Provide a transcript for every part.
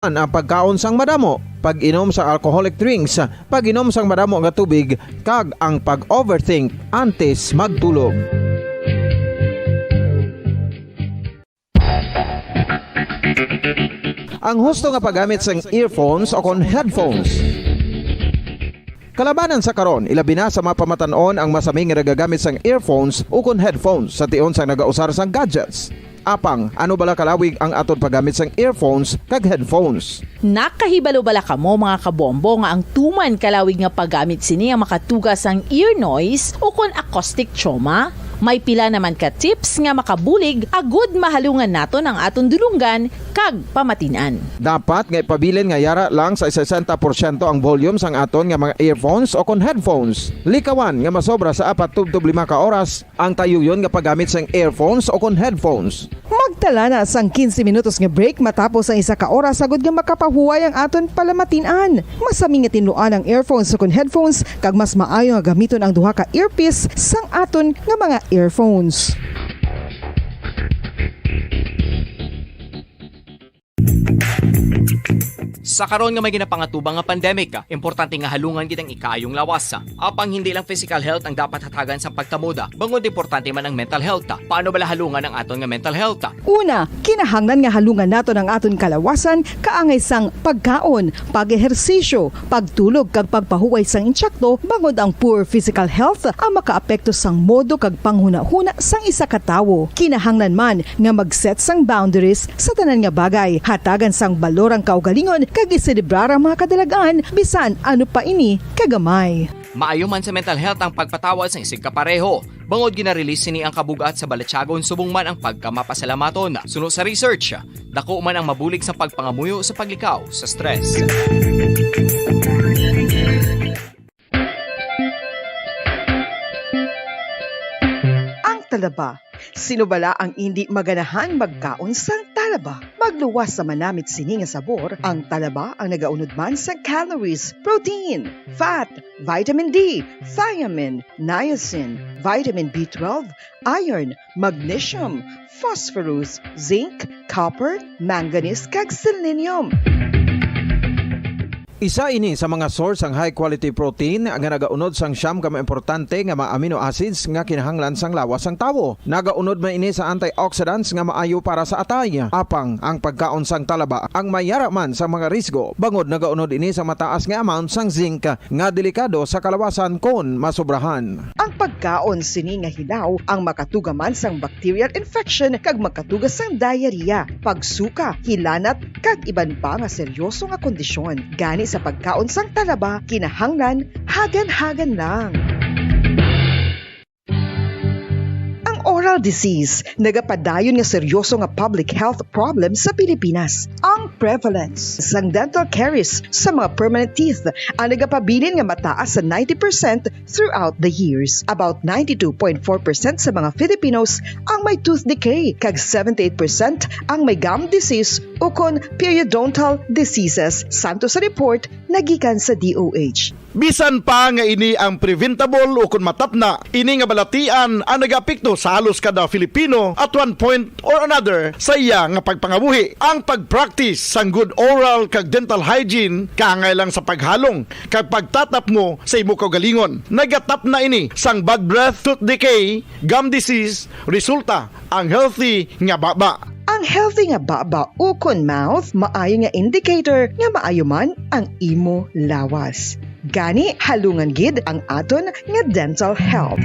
Ang pagkaon sang madamo, pag-inom sa alcoholic drinks, pag-inom sang madamo nga tubig, kag ang pag-overthink antes magtulog. Ang husto nga paggamit sang earphones o kon headphones. Kalabanan sa karon, ilabi na sa mga pamatanon ang masaming nga nagagamit sang earphones o kon headphones sa tion sang nagausar sang gadgets. Apang, ano bala kalawig ang aton paggamit sang earphones kag headphones? Nakahibalo bala kamo mga kabombo nga ang tuman kalawig nga paggamit sini ang makatugas ang ear noise o kon acoustic trauma? May pila naman ka tips nga makabulig agud mahalungan naton ang aton dulunggan kag pamatinan. Dapat nga ipabilin nga yara lang sa 60% ang volume sang aton nga mga earphones o kon headphones. Likawan nga masobra sa 4-5 ka oras ang tayuyon nga paggamit sang earphones o kon headphones. Magtala na sang 15 minutos nga break matapos ang 1 ka oras sagud nga makapahuway ang aton palamatinan. Masami nga tinluan ang earphones o kon headphones kag mas maayo nga gamiton ang duha ka earpiece sang aton nga mga earphones. Sa karon nga may ginapangatubang nga pandemic, importante nga halungan gid ang ikayong lawas. Apang hindi lang physical health ang dapat hatagan sa pagtamuda, bangod importante man ang mental health. Paano bala halungan ang aton nga mental health? Una, kinahanglan nga halungan naton ang aton kalawasan kaangay sang pagkaon, pag-ehersisyo, pagtulog kag pagpahuway sang insyakto bangod ang poor physical health ang makaapekto sang modo kag panghuna-huna sang isa ka tawo. Kinahanglan man nga mag-set sang boundaries sa tanan nga bagay, hatagan sang balorang kaugalingon kag iselebrar ang mga kadalagaan bisan ano pa ini kagamay. Maayo man sa mental health ang pagpatawad sa isig kapareho. Bangod gina-release sini ang kabugat sa balatsagon subong man ang pagkamapasalamaton. Suno sa research, dako man ang mabulig sa pagpangamuyo sa paglikaw sa stress. Ang talaba. Sino bala ang hindi maganahan magkaon sang talaba? Magluwas sa manamit sini nga sabor, ang talaba ang nagaunod man sa calories, protein, fat, vitamin D, thiamine, niacin, vitamin B12, iron, magnesium, phosphorus, zinc, copper, manganese kag selenium. Isa ini sa mga source ang high quality protein nga nagaunod sang siyam ka importante nga mga amino acids nga kinahanglan sang lawas sang tawo. Nagaunod man ini sa antioxidants nga maayo para sa atay. Apang ang pagkaon sang talaba ang mayara man sa mga risgo. Bangod nagaunod ini sa mataas nga amount sang zinc nga delikado sa kalawasan kon masobrahan. Ang pagkaon sini nga hilaw ang makatugaman sang bacterial infection kag makatugas sang diarrhea, pagsuka, hilanat kag iban pa nga seryoso nga kondisyon. Gani sa pagkaon sang talaba, kinahanglan hagan-hagan lang. Oral disease, nagapadayon nga seryoso nga public health problem sa Pilipinas. Ang prevalence sang dental caries sa mga permanent teeth ang nagapabilin nga mataas sa 90% throughout the years. About 92.4% sa mga Filipinos ang may tooth decay, kag 78% ang may gum disease o kon periodontal diseases, santo sa report nagikan sa DOH. Bisan pa nga ini ang preventable o kung matapna, ini nga balatian ang nagapikto sa halos kada Filipino at one point or another sa iya nga pagpangabuhi. Ang pag-practice sang good oral kag dental hygiene kaangay lang sa paghalong kag pagtatap mo sa imo kaugalingon. Nagatap na ini sang bad breath, tooth decay, gum disease, resulta ang healthy nga baba. Ang healthy nga baba o kon mouth, maayo nga indicator nga maayo man ang imo lawas. Gani halungan gid ang aton nga dental health.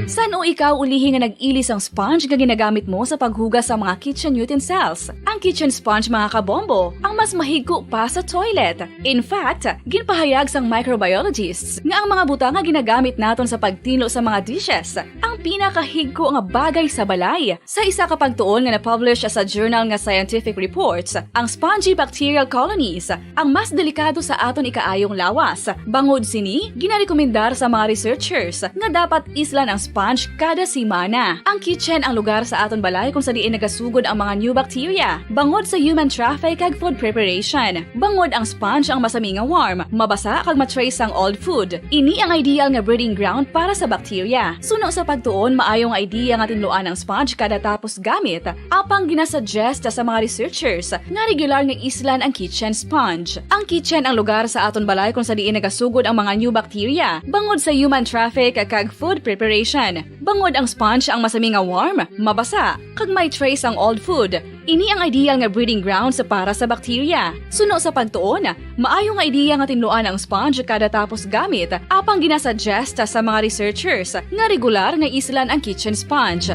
San o ikaw ulihi nga nag-ilis ang sponge nga ginagamit mo sa paghugas sa mga kitchen utensils? Ang kitchen sponge mga kabombo, ang mas mahigko pa sa toilet. In fact, ginpahayag sang microbiologists nga ang mga butang nga ginagamit naton sa pagtinlo sa mga dishes ang pinakahigko nga bagay sa balay. Sa isa ka pagtuon nga na-publish sa journal nga Scientific Reports, ang spongy bacterial colonies ang mas delikado sa aton ikaayong lawas. Bangod sini, ginarekomendar sa mga researchers nga dapat islan ang sponge sponge kada simana. Ang kitchen ang lugar sa aton balay kung sa diin nagasugod ang mga new bacteria. Bangod sa human traffic kag food preparation. Bangod ang sponge ang masami nga warm, mabasa kag matrace ang old food. Ini ang ideal nga breeding ground para sa bacteria. Suno sa pagtuon, maayong idea nga tinluan ang sponge kada tapos gamit. Apang ginasuggest sa mga researchers nga regular nga islan ang kitchen sponge. Ang kitchen ang lugar sa aton balay kung sa diin nagasugod ang mga new bacteria. Bangod sa human traffic kag food preparation. Bangod ang sponge ang masami nga warm, mabasa, kag may trace ang old food. Ini ang ideal nga breeding ground sa para sa bacteria. Suno sa pagtuon, maayo nga idea nga tinluan ang sponge kada tapos gamit, apang ginasuggest sa mga researchers nga regular nga islan ang kitchen sponge.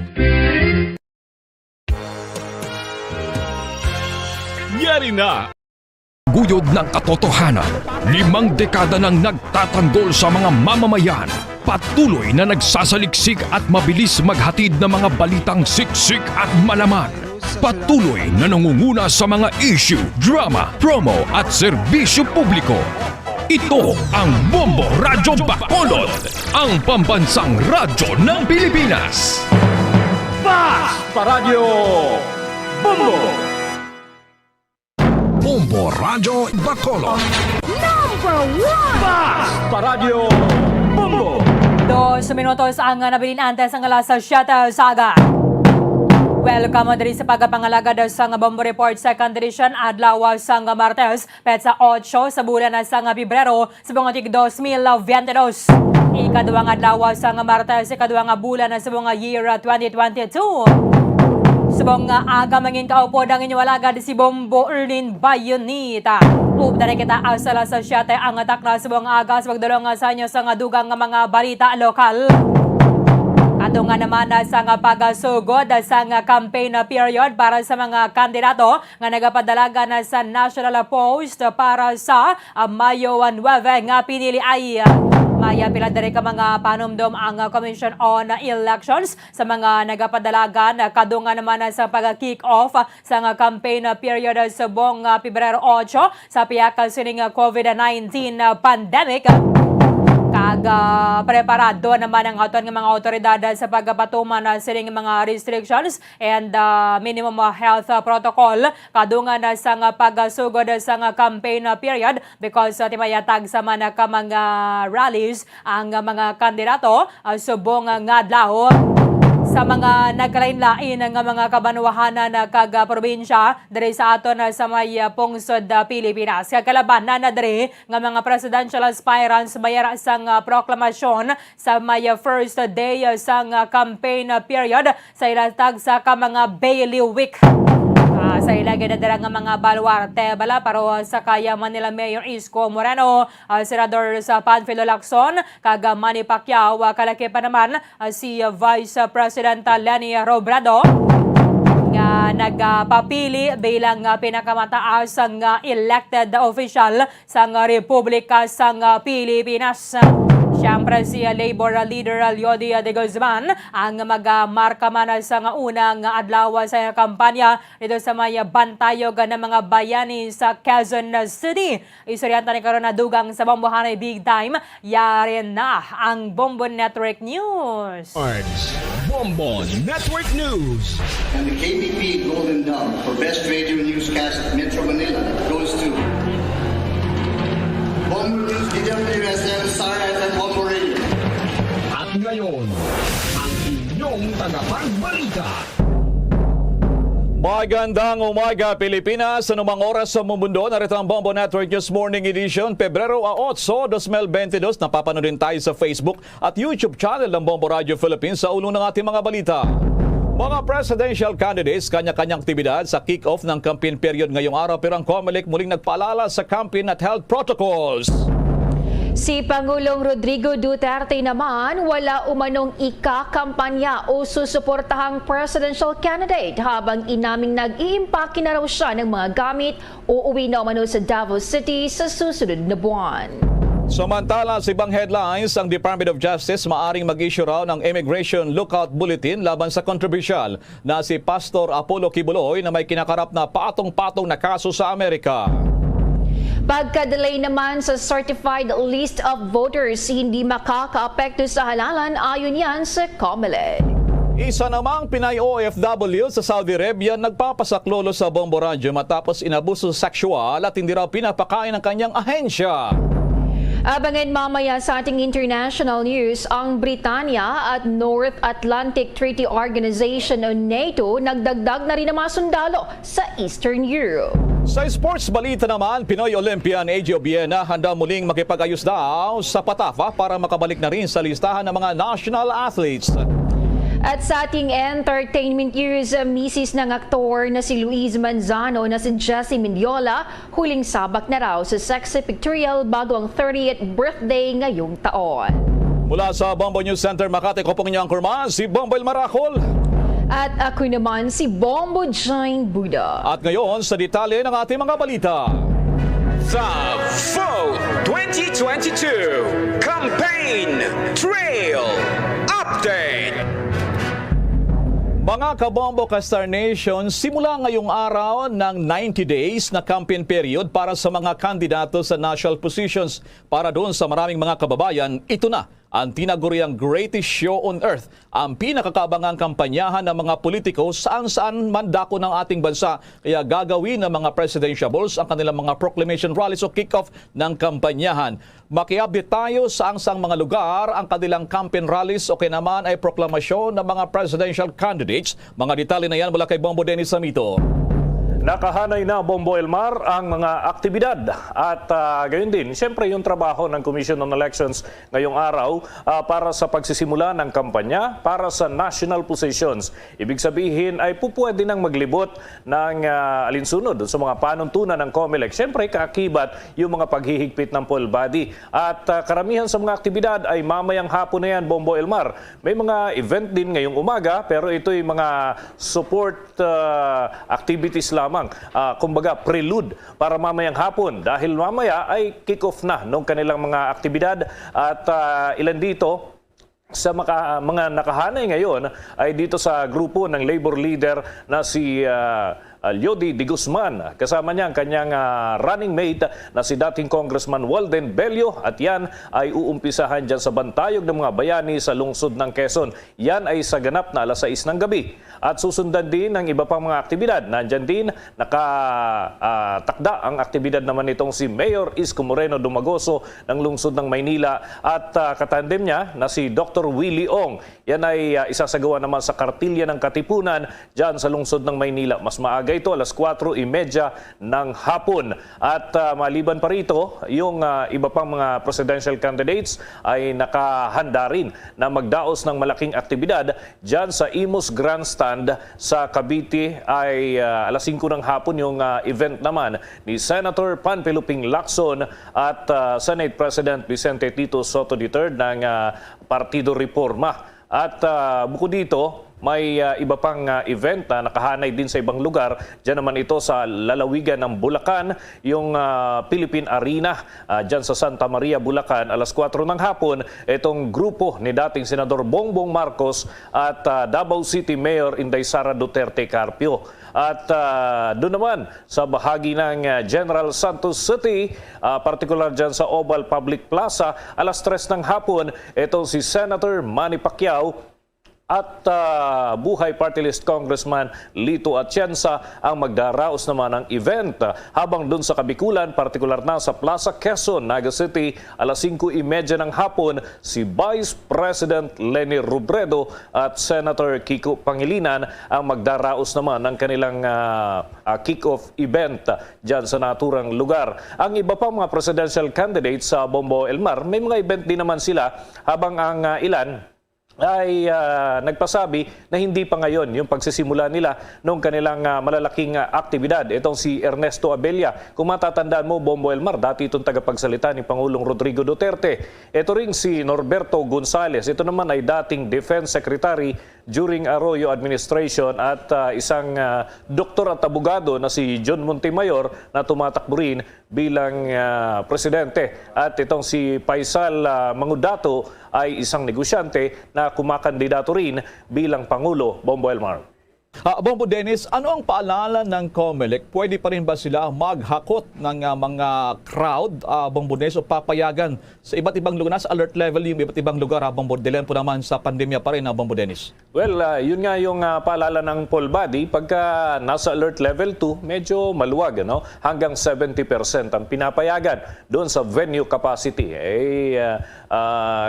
Yari na! Guyod ng katotohanan, 5 dekada nang nagtatanggol sa mga mamamayan. Patuloy na nagsasaliksik at mabilis maghatid ng mga balitang siksik at malaman. Patuloy na nangunguna sa mga issue, drama, promo at serbisyo publiko. Ito ang Bombo Radyo Bacolod, ang pambansang radyo ng Pilipinas. Paradyo Bombo! Bombo Radyo Bacolod. Paradyo Bombo! 2 minutos ang nabilin antes ang alas 7 saga. Welcome din sa pagpangalaga sa Bombo Report Second Edition adlaw sa Martes, petsa 8 sa bulan sa Pebrero sa buong 2022. Ikaduhang adlaw sa Martes, ikaduhang bulan sa buong year 2022. Subong aga mangin kaupod ang inyong alagad si Bombo Erlin Bayonita. Updara kita asala sa 7 ang atak na subong aga sa pagdulong sa inyo sa dugang mga balita lokal. Ato nga naman sa pagasugod sa campaign period para sa mga kandidato nga nagapadalaga na sa national post para sa Mayo 9 nga pinili ay maya pila diri ka mga panumdom ang Commission on Elections sa mga nagapadalagan kadungan naman sa pag-kick off sa campaign period sa buong Pebrero 8 sa piyaka sining COVID-19 pandemic. Preparado naman ang aton ng mga otoridad sa pagpatuman sa mga restrictions and minimum health protocol kadungan sa pagsugod sa campaign period because timayatag sa mga rallies ang mga kandidato subong nga adlaw. Sa mga nagkalain-lain ng mga kabanwahanan kag probinsya diri sa aton sa may pungsod Pilipinas. Kalabanan na diri nga mga presidential aspirants mayara sang proklamasyon sa may first day sang campaign period sa ilatag sa mga bailiwick. Sa ilagay na dala nga mga baluarte bala pero sa kaya Manila Mayor Isko Moreno, Senador sa Panfilo Lacson, kag Manny Pacquiao, kalaki pa naman si Vice President Leni Robredo nga nagpapili bilang pinakamataas nga elected official sa Republika sa Pilipinas. Siyempre si Labor Leader Leody de Guzman ang magmarka man sa unang adlaw sa kampanya dito sa may bantayog ng mga bayani sa Quezon City. Istoryanta ni karon na dugang sa Bombohanay Big Time. Yari na ang Bombo Network News. Bombo Network News. And the KBP Golden Dome for Best Radio Newscast at Metro Manila goes to Bombo News, DWSM, Star FM, Bombo Radio. At ngayon, ang inyong tagapagbalita. Magandang umaga Pilipinas, anumang oras sa mundo, narito ang Bombo Network News Morning Edition, Pebrero 8, 2022. Napapanood din tayo sa Facebook at YouTube channel ng Bombo Radio Philippines sa ulo ng ating mga balita. Mga presidential candidates, kanya-kanyang aktibidad sa kick-off ng campaign period ngayong araw pero ang COMELEC muling nagpaalala sa campaign at health protocols. Si Pangulong Rodrigo Duterte naman wala umanong ikakampanya o susuportahang presidential candidate habang inaming nag-iimpake na raw siya ng mga gamit o uwi na umano sa Davao City sa susunod na buwan. Samantala sa ibang headlines, ang Department of Justice maaring mag-issue raw ng Immigration Lookout Bulletin laban sa kontrobersyal na si Pastor Apollo Kibuloy na may kinakarap na patong-patong na kaso sa Amerika. Pagka-delay naman sa certified list of voters, hindi makakaapekto sa halalan ayon yan sa COMELEC. Isa namang Pinay OFW sa Saudi Arabia nagpapasaklolo sa Bombo Radyo matapos inabuso sexual at hindi raw pinapakain ng kanyang ahensya. Abangan mamaya sa ating international news, ang Britanya at North Atlantic Treaty Organization o NATO nagdagdag na rin ng mga sundalo sa Eastern Europe. Sa sports balita naman, Pinoy Olympian AJ Obiena handa muling makipag-ayos daw sa Patafa para makabalik na rin sa listahan ng mga national athletes. At sa ating entertainment news, misis ng aktor na si Luis Manzano na si Jessie Mendiola, huling sabak na raw sa sexy pictorial bago ang 30th birthday ngayong taon. Mula sa Bombo News Center Makati, ko pong inyong kurma, si Bombo Elmaracol. At ako naman si Bombo Jane Buda. At ngayon sa detalye ng ating mga balita. The Vote 2022 Campaign Trail Update. Mga kabombo ka-Star Nation, simula ngayong araw ng 90 days na campaign period para sa mga kandidato sa national positions. Para doon sa maraming mga kababayan, ito na ang tinaguriang greatest show on earth, ang pinakakabangang kampanyahan ng mga politiko saan-saan man dako ng ating bansa. Kaya gagawin ng mga presidentiables ang kanilang mga proclamation rallies o kick-off ng kampanyahan. Maki-update tayo sa ang mga lugar ang kanilang campaign rallies o kaya naman ay proklamasyon ng mga presidential candidates. Mga detalye na yan mula kay Bombo Dennis Samito. Nakahanay na, Bombo Elmar, ang mga aktibidad at gayon din, siyempre yung trabaho ng Commission on Elections ngayong araw para sa pagsisimula ng kampanya para sa national positions. Ibig sabihin ay pupwede nang maglibot ng alinsunod sa mga panuntunan ng COMELEC. Siyempre kaakibat yung mga paghihigpit ng poll body. At karamihan sa mga aktibidad ay mamayang hapon na yan, Bombo Elmar. May mga event din ngayong umaga pero ito'y mga support activities lamang. Kumbaga prelude para mamayang hapon dahil mamaya ay kick-off na ng kanilang mga aktibidad at ilan dito sa mga nakahanay ngayon ay dito sa grupo ng labor leader na si Leody de Guzman. Kasama niya ang kanyang running mate na si dating Congressman Walden Bello at yan ay uumpisahan dyan sa Bantayog ng mga bayani sa lungsod ng Quezon. Yan ay sa ganap na 6:00 ng gabi. At susundan din ng iba pang mga aktibidad. Nandyan din nakatakda ang aktibidad naman itong si Mayor Isko Moreno Dumagoso ng lungsod ng Maynila at katandem niya na si Dr. Willie Ong. Yan ay isasagawa naman sa Kartilya ng Katipunan dyan sa lungsod ng Maynila. Mas maaga ito, 4:30 ng hapon. At maliban pa rito, yung iba pang mga presidential candidates ay nakahanda rin na magdaos ng malaking aktibidad dyan sa Imus Grandstand sa Cavite ay 5:00 ng hapon yung event naman ni Senator Panfiluping Lacson at Senate President Vicente Tito Soto III ng Partido Reforma. At bukod dito, may iba pang event na nakahanay din sa ibang lugar. Diyan naman ito sa lalawigan ng Bulacan, yung Philippine Arena, diyan sa Santa Maria, Bulacan, 4:00 ng hapon. Itong grupo ni dating Senador Bongbong Marcos at Davao City Mayor Inday Sara Duterte Carpio. At doon naman sa bahagi ng General Santos City, partikular dyan sa Oval Public Plaza, 3:00 ng hapon, itong si Senator Manny Pacquiao at Buhay Party List Congressman Lito Atienza ang magdaraos naman ng event. Habang dun sa Kabikulan, partikular na sa Plaza Quezon, Naga City, 5:30 ng hapon, si Vice President Leni Robredo at Senator Kiko Pangilinan ang magdaraos naman ng kanilang kick-off event dyan sa naturang lugar. Ang iba pang mga presidential candidates sa Bombo Elmar, may mga event din naman sila habang ang ilan ay nagpasabi na hindi pa ngayon yung pagsisimula nila nung kanilang malalaking aktibidad. Itong si Ernesto Abella. Kung matatandaan mo, Bombo Elmar, dati itong tagapagsalita ni Pangulong Rodrigo Duterte. Ito ring si Norberto Gonzales. Ito naman ay dating Defense Secretary during Arroyo administration at isang doktor at abogado na si John Montemayor na tumatakbo rin bilang presidente. At itong si Faisal Mangudato ay isang negosyante na kumakandidato rin bilang Pangulo, Bombo Elmar. Bombo Dennis, ano ang paalala ng COMELEC? Pwede pa rin ba sila maghakot ng mga crowd, Bombo Dennis, o papayagan sa iba't ibang lugar? Nasa alert level yung iba't ibang lugar, Bombo Delen po naman sa pandemya pa rin, Bombo Dennis. Well, yun nga yung paalala ng poll body. Pagka nasa alert level 2, medyo maluwag. Ano? Hanggang 70% ang pinapayagan doon sa venue capacity.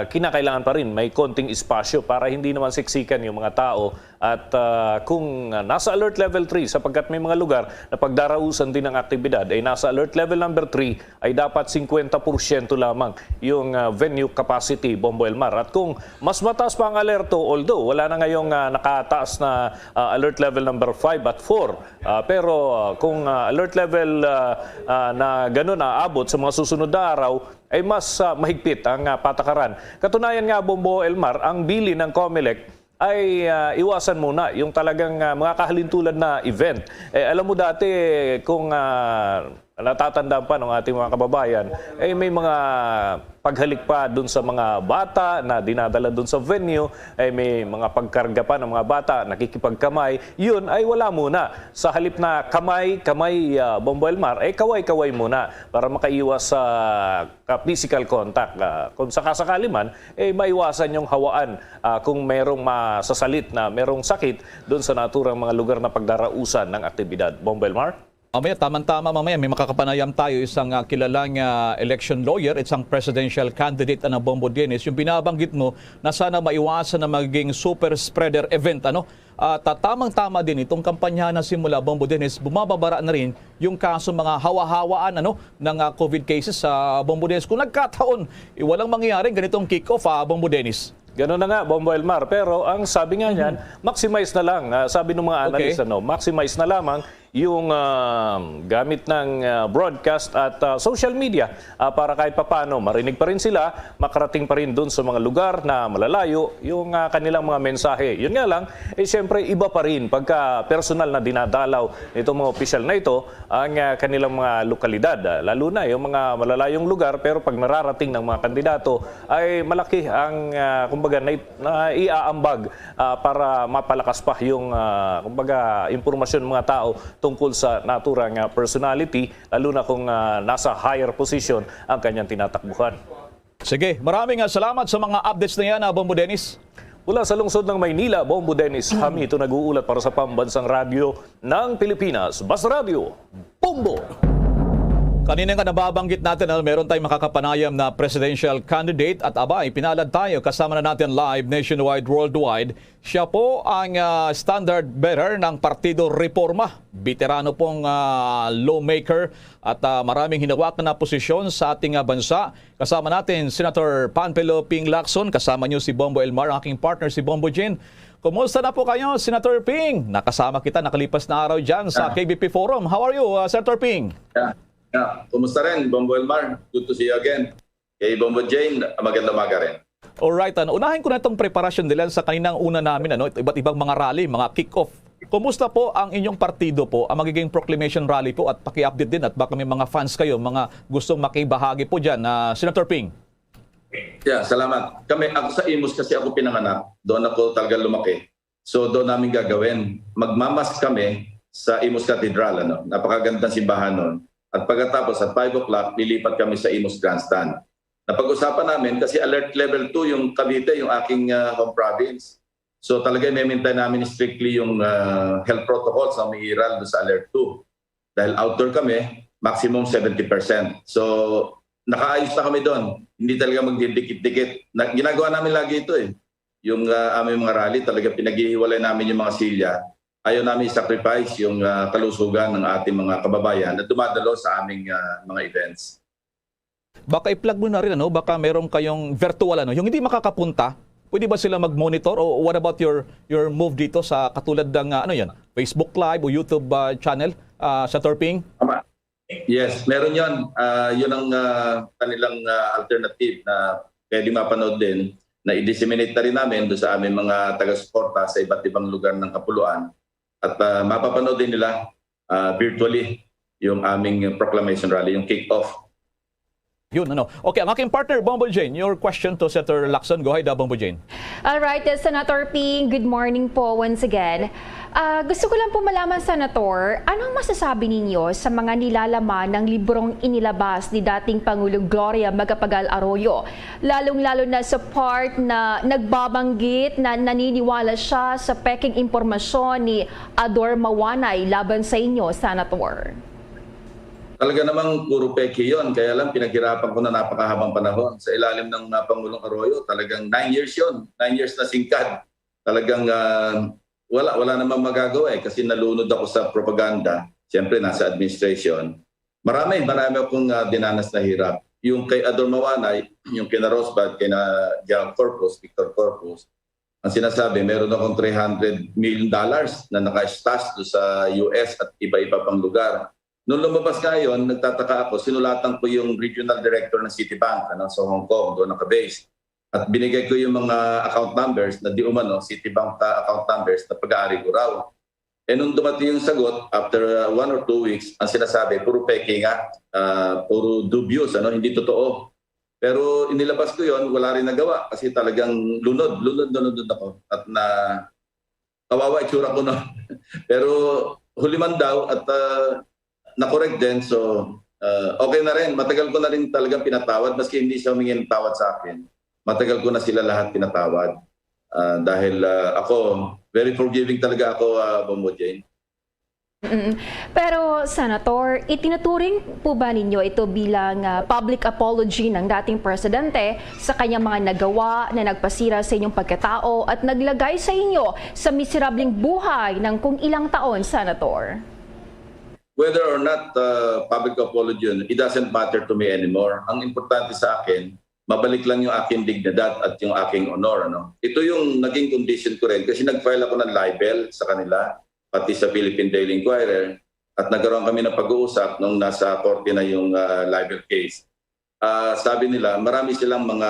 Kinakailangan pa rin may konting espasyo para hindi naman siksikan yung mga tao. At kung nasa alert level 3, sapagkat may mga lugar na pagdarausan din ng aktibidad, ay nasa alert level number 3, ay dapat 50% lamang yung venue capacity, Bombo Elmar. At kung mas mataas pa ang alerto, although wala na ngayong nakataas na alert level number 5 at 4, pero kung alert level na gano'n aabot sa mga susunod na araw, ay mas mahigpit ang patakaran. Katunayan nga, Bombo Elmar, ang bili ng COMELEC ay iwasan muna yung talagang mga kahalintulad na event. Alam mo dati kung natatandaan pa ng ating mga kababayan, may mga paghalik pa dun sa mga bata na dinadala dun sa venue, may mga pagkarga pa ng mga bata, nakikipagkamay, yun ay wala muna. Sa halip na kamay, Bombo Elmar, kaway-kaway muna para makaiwas sa physical contact. Kung sakasakali man, maiwasan yung hawaan kung merong masasalit na merong sakit dun sa naturang mga lugar na pagdarausan ng aktibidad. Bombo Elmar? Mamaya, tamang-tama mamaya, may makakapanayam tayo, isang kilalang election lawyer, isang presidential candidate ng Bombo Dennis. Yung binabanggit mo na sana maiwasan na magiging super spreader event. Tamang-tama din itong kampanya na simula, Bombo Dennis, bumababara na rin yung kaso mga hawa-hawaan ng COVID cases sa Bombo Dennis. Kung nagkataon, walang mangyayaring ganitong kick-off, Bombo Dennis. Gano'n na nga, Bombo Elmar. Pero ang sabi nga niyan, maximize na lang. Sabi ng mga analyst, maximize na lamang yung gamit ng broadcast at social media para kahit papano marinig pa rin sila, makarating pa rin dun sa mga lugar na malalayo yung kanilang mga mensahe. Yun nga lang, siyempre iba pa rin pagka personal na dinadalaw nitong mga opisyal na ito ang kanilang mga lokalidad. Lalo na yung mga malalayong lugar, pero pag nararating ng mga kandidato ay malaki ang kumbaga na iaambag para mapalakas pa yung kumbaga impormasyon ng mga tao tungkol sa naturang personality, lalo na kung nasa higher position ang kanyang tinatakbuhan. Sige, maraming salamat sa mga updates na yan, Bombo Dennis. Mula sa lungsod ng Maynila, Bombo Dennis, kami ito nag-uulat para sa Pambansang Radyo ng Pilipinas. Basta Radio, Bombo! Kanina nga nababanggit natin na meron tayong makakapanayam na presidential candidate at pinalad tayo kasama na natin live nationwide, worldwide. Siya po ang standard bearer ng Partido Reforma. Veterano pong lawmaker at maraming hinawakan na posisyon sa ating bansa. Kasama natin Senator Panfilo Ping Lacson, kasama niyo si Bombo Elmar, ang aking partner si Bombo Jen. Kumusta na po kayo, Senator Ping? Nakasama kita nakalipas na araw dyan sa KBP Forum. How are you, Senator Ping? Kumusta rin, Bombo Elmar? Good to see you again. Kay Bombo Jane, magandang umaga rin. Alright, unahin ko na itong preparasyon nila sa kaninang una namin, iba't ibang mga rally, mga kick-off. Kumusta po ang inyong partido po, ang magiging proclamation rally po at paki-update din at baka may mga fans kayo, mga gustong makibahagi po dyan, Senator Ping? Yeah, salamat. Ako sa Imus kasi ako pinanganak, doon ako talaga lumaki. So doon namin gagawin. Magmamas kami sa Imus Cathedral, napakagandang simbahan noon. At pagkatapos at 5 o'clock, lilipat kami sa Imus Grandstand. Napag-usapan namin kasi alert level 2 yung Cavite, yung aking home province. So talaga i-maintain namin strictly yung health protocols na umiiral doon sa alert 2. Dahil outdoor kami, maximum 70%. So nakaayos na kami doon. Hindi talaga magdidikit-dikit. Ginagawa namin lagi ito Yung aming mga rally, talaga pinaghihiwalay namin yung mga silya. Ayaw namin i-sacrifice yung kalusugan ng ating mga kababayan na dumadalo sa aming mga events. Baka i-plug mo na rin, baka meron kayong virtual, yung hindi makakapunta, pwede ba sila mag-monitor? O what about your move dito sa katulad ng Facebook Live o YouTube channel, sa Torping? Yes, meron yun. Yun ang kanilang alternative na pwede mapanood din, na i-disseminate na rin namin doon sa aming mga taga-suporta sa iba't ibang lugar ng Kapuluan. At mapapanood din nila virtually yung aming proclamation rally, yung kick-off. Yun, Okay, ang aking partner, Bombo Jane, your question to Senator Lacson. Go ahead, Bombo Jane. All right, Senator Ping, good morning po once again. Gusto ko lang po malaman, Senator, anong masasabi ninyo sa mga nilalaman ng librong inilabas ni dating Pangulong Gloria Macapagal Arroyo? Lalong-lalo na sa part na nagbabanggit na naniniwala siya sa peking impormasyon ni Ador Mawanay laban sa inyo, Senator. Talaga namang puro peke yun. Kaya lang pinaghirapan ko na napakahabang panahon. Sa ilalim ng Pangulong Arroyo, talagang 9 years yun. 9 years na singkad. Talagang wala namang magagawa kasi nalunod ako sa propaganda. Siyempre, nasa administration. Marami akong dinanas na hirap. Yung kay Ador Mawanay, yung kina Rosbad, kina Gerald Corpus, Victor Corpus, ang sinasabi, meron akong $300 million na naka-stash sa US at iba-iba pang lugar. Noong lumabas nga yun, nagtataka ako, sinulatan ko yung regional director ng Citibank sa Hong Kong, doon naka-base. At binigay ko yung mga account numbers na di umano, Citibank account numbers na pag-aari ko raw. E nung dumating yung sagot, after 1 or 2 weeks, ang sinasabi, puro peke nga, puro dubious, hindi totoo. Pero inilabas ko yon, wala rin nagawa kasi talagang lunod ako. At kawawa itsura ko na. Pero huli man daw at na-correct din. So, okay na rin. Matagal ko na rin talagang pinatawad. Maski hindi siya humingi ng tawad sa akin. Matagal ko na sila lahat pinatawad. Dahil ako, very forgiving talaga ako, Bombo Jane. Pero, Senator, itinuturing po ba ninyo ito bilang public apology ng dating presidente sa kanyang mga nagawa na nagpasira sa inyong pagkatao at naglagay sa inyo sa miserableng buhay ng kung ilang taon, Senator? Whether or not public apology, it doesn't matter to me anymore. Ang importante sa akin, mabalik lang yung aking dignidad at yung aking honor. Ito yung naging condition ko rin kasi nag-file ako ng libel sa kanila, pati sa Philippine Daily Inquirer, at nagkaroon kami ng pag-uusap nung nasa korte na yung libel case. Sabi nila, marami silang mga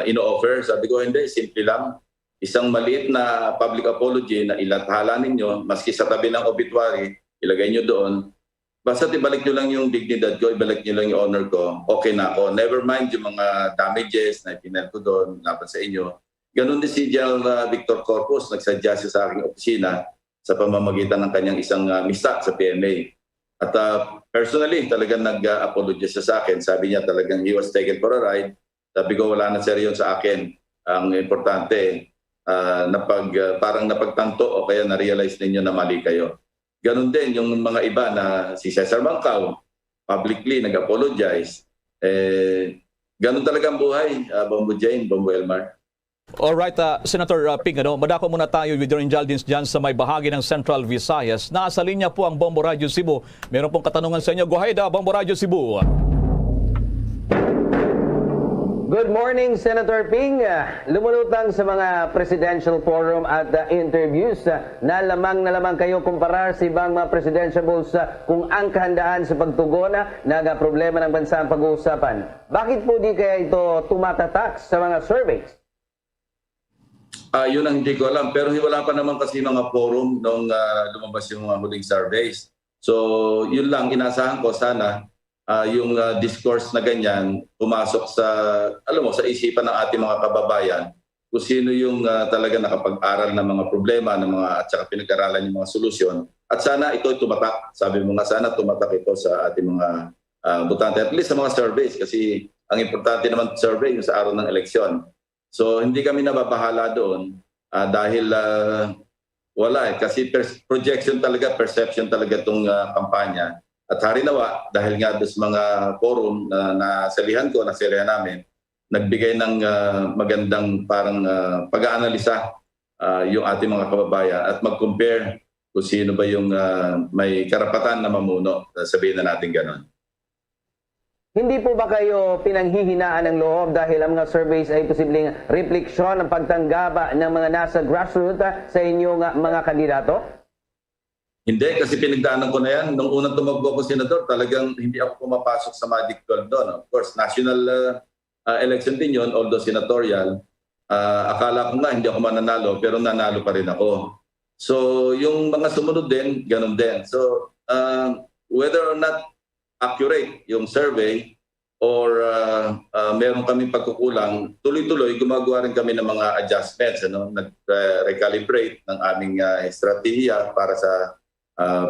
ino-offer. Sabi ko, hindi, simple lang. Isang maliit na public apology na ilathala ninyo, maski sa tabi ng obituary, ilagay nyo doon. Basta ibalik nyo lang yung dignidad ko, ibalik nyo lang yung honor ko, okay na ako. Never mind yung mga damages na ipinel ko doon, laban sa inyo. Ganon din si General Victor Corpus, nagsadya siya sa aking opisina sa pamamagitan ng kanyang isang mista sa PMA. At personally, talagang nag-apologize siya sa akin. Sabi niya talagang he was taken for a ride. Sabi ko, wala na seryon sa akin. Ang importante, parang napagtanto o kaya na-realize ninyo na mali kayo. Ganon din yung mga iba na si Cesar Mancao, publicly nag-apologize. Ganon talaga ang buhay, Bombo Jane, Bombo Elmar. Alright, Senator Ping, madako muna tayo with your indulgence dyan sa may bahagi ng Central Visayas. Nasa linya po ang Bombo Radio Cebu. Meron pong katanungan sa inyo. Go ahead, Bombo Radio Cebu. Good morning, Senator Ping. Lumulutang sa mga presidential forum at interviews na lamang kayo kumparar sa ibang mga presidentiables kung ang kahandaan sa pagtugon na problema ng bansa ang pag-uusapan. Bakit po di kaya ito tumatatak sa mga surveys? Yun ang hindi ko alam. Pero wala pa naman kasi mga forum nung lumabas yung huling surveys. So yun lang, inasahan ko sana yung discourse na ganyan pumasok sa sa isipan ng ating mga kababayan kung sino yung talaga nakapag-aral ng mga problema at saka pinag-aralan yung mga solusyon, at sana ito tumatak. Sabi mo nga, sana tumatak ito sa ating mga botante, at least sa mga surveys, kasi ang importante naman survey yung sa araw ng eleksyon. So hindi kami nababahala doon dahil wala kasi projection talaga, perception talaga itong kampanya. At harinawa, dahil nga sa mga forum na nasalihan namin, nagbigay ng magandang parang pag-aanalisa yung ating mga kababayan at mag-compare kung sino ba yung may karapatan na mamuno. Sabihin na natin gano'n. Hindi po ba kayo pinanghihinaan ng loob dahil ang mga surveys ay posibleng refleksyon ng pagtanggaba ng mga nasa grassroots sa inyong mga kandidato? Hindi, kasi pinagdaanan ko na yan. Nung unang tumakbo ko senador, talagang hindi ako pumapasok sa Magic 12 doon. Of course, national election din yun, although senatorial. Akala ko nga hindi ako mananalo, pero nanalo pa rin ako. So, yung mga sumunod din, ganun din. So, whether or not accurate yung survey, or meron kami pagkukulang, tuloy-tuloy gumagawa rin kami ng mga adjustments, nag-recalibrate ng aming estratehiya para sa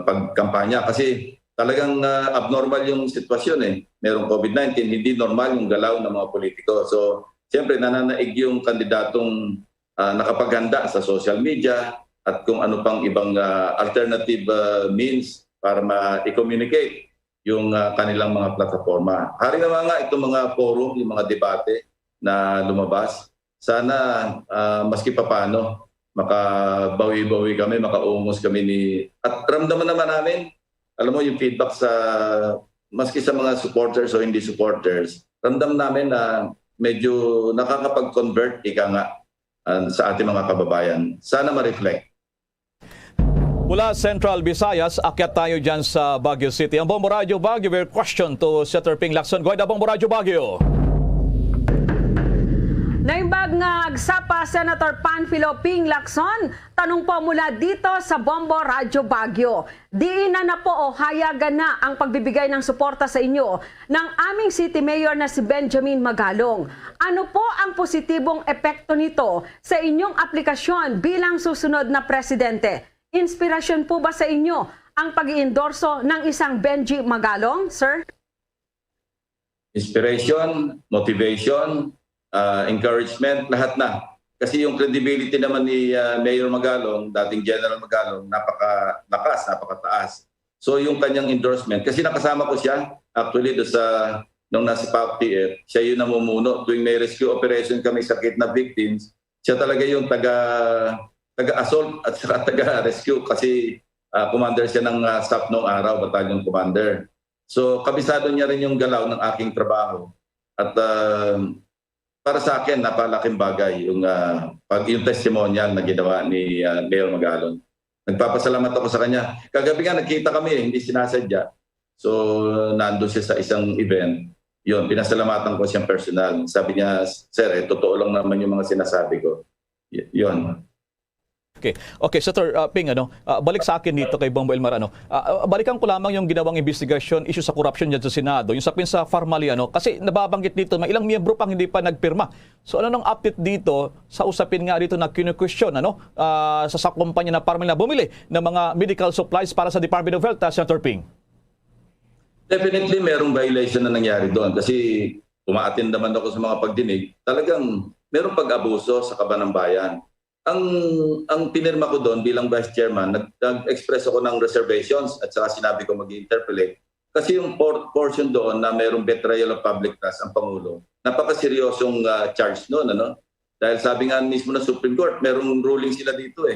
pagkampanya. Kasi talagang abnormal yung sitwasyon Merong COVID-19, hindi normal yung galaw ng mga politiko. So, siyempre nananaig yung kandidatong nakapaghanda sa social media at kung ano pang ibang alternative means para ma-communicate yung kanilang mga plataforma. Hari naman nga itong mga forum, yung mga debate na lumabas. Sana maski papano makabawi-bawi kami, makaumos kami at ramdaman naman namin, alam mo yung feedback sa maski sa mga supporters o hindi supporters, ramdam namin na medyo nakakapag-convert sa ating mga kababayan. Sana ma-reflect. Mula Central Visayas, akyat tayo dyan sa Baguio City. Ang Bombo Radio Baguio, your question to Senator Ping Lacson. Go ahead, Bombo Radio Baguio. Naimbag nga agsapa Senator Panfilo Ping Lacson, tanong po mula dito sa Bombo Radio Baguio. Diin na po o hayagan na ang pagbibigay ng suporta sa inyo ng aming City Mayor na si Benjamin Magalong. Ano po ang positibong epekto nito sa inyong aplikasyon bilang susunod na presidente? Inspirasyon po ba sa inyo ang pag-iendorso ng isang Benji Magalong, sir? Inspiration, motivation, encouragement, lahat na. Kasi yung credibility naman ni Mayor Magalong, dating General Magalong, napakalakas, napakataas. So yung kanyang endorsement, kasi nakasama ko siya, actually, nung nasa PAC-TF, siya yung namumuno. Tuwing may rescue operation kami sa kidnap victims, siya talaga yung taga-assault at saka taga-rescue kasi commander siya ng staff noong araw, battalion commander. So kabisado niya rin yung galaw ng aking trabaho. At para sa akin, napalaking bagay yung testimonial na ginawa ni Mayor Magalong. Nagpapasalamat ako sa kanya. Kagabi nga nagkita kami, hindi sinasadya. So nandun siya sa isang event. Yun, pinasalamatan ko siyang personal. Sabi niya, sir, totoo lang naman yung mga sinasabi ko. Yun. Okay, Senator Ping, balik sa akin dito kay Bombo Elmar, balikan ko lamang yung ginawang investigasyon, issue sa corruption dyan sa Senado, yung sa Farmally, kasi nababanggit dito, may ilang miyembro pang hindi pa nagpirma. So ano nang update dito sa usapin nga dito na kinu-question, sa kumpanya na Farmally na bumili ng mga medical supplies para sa Department of Health, Senator Ping? Definitely merong violation na nangyari doon kasi umaattend naman ako sa mga pagdinig, talagang merong pag-abuso sa kaban ng bayan. Ang pinirma ko doon bilang Vice Chairman, nag-express ako ng reservations at saka sinabi ko mag-interpolate. Kasi yung portion doon na mayroong betrayal of public trust ang Pangulo, napakaseryosong charge noon. Dahil sabi nga mismo ng Supreme Court, mayroong ruling sila dito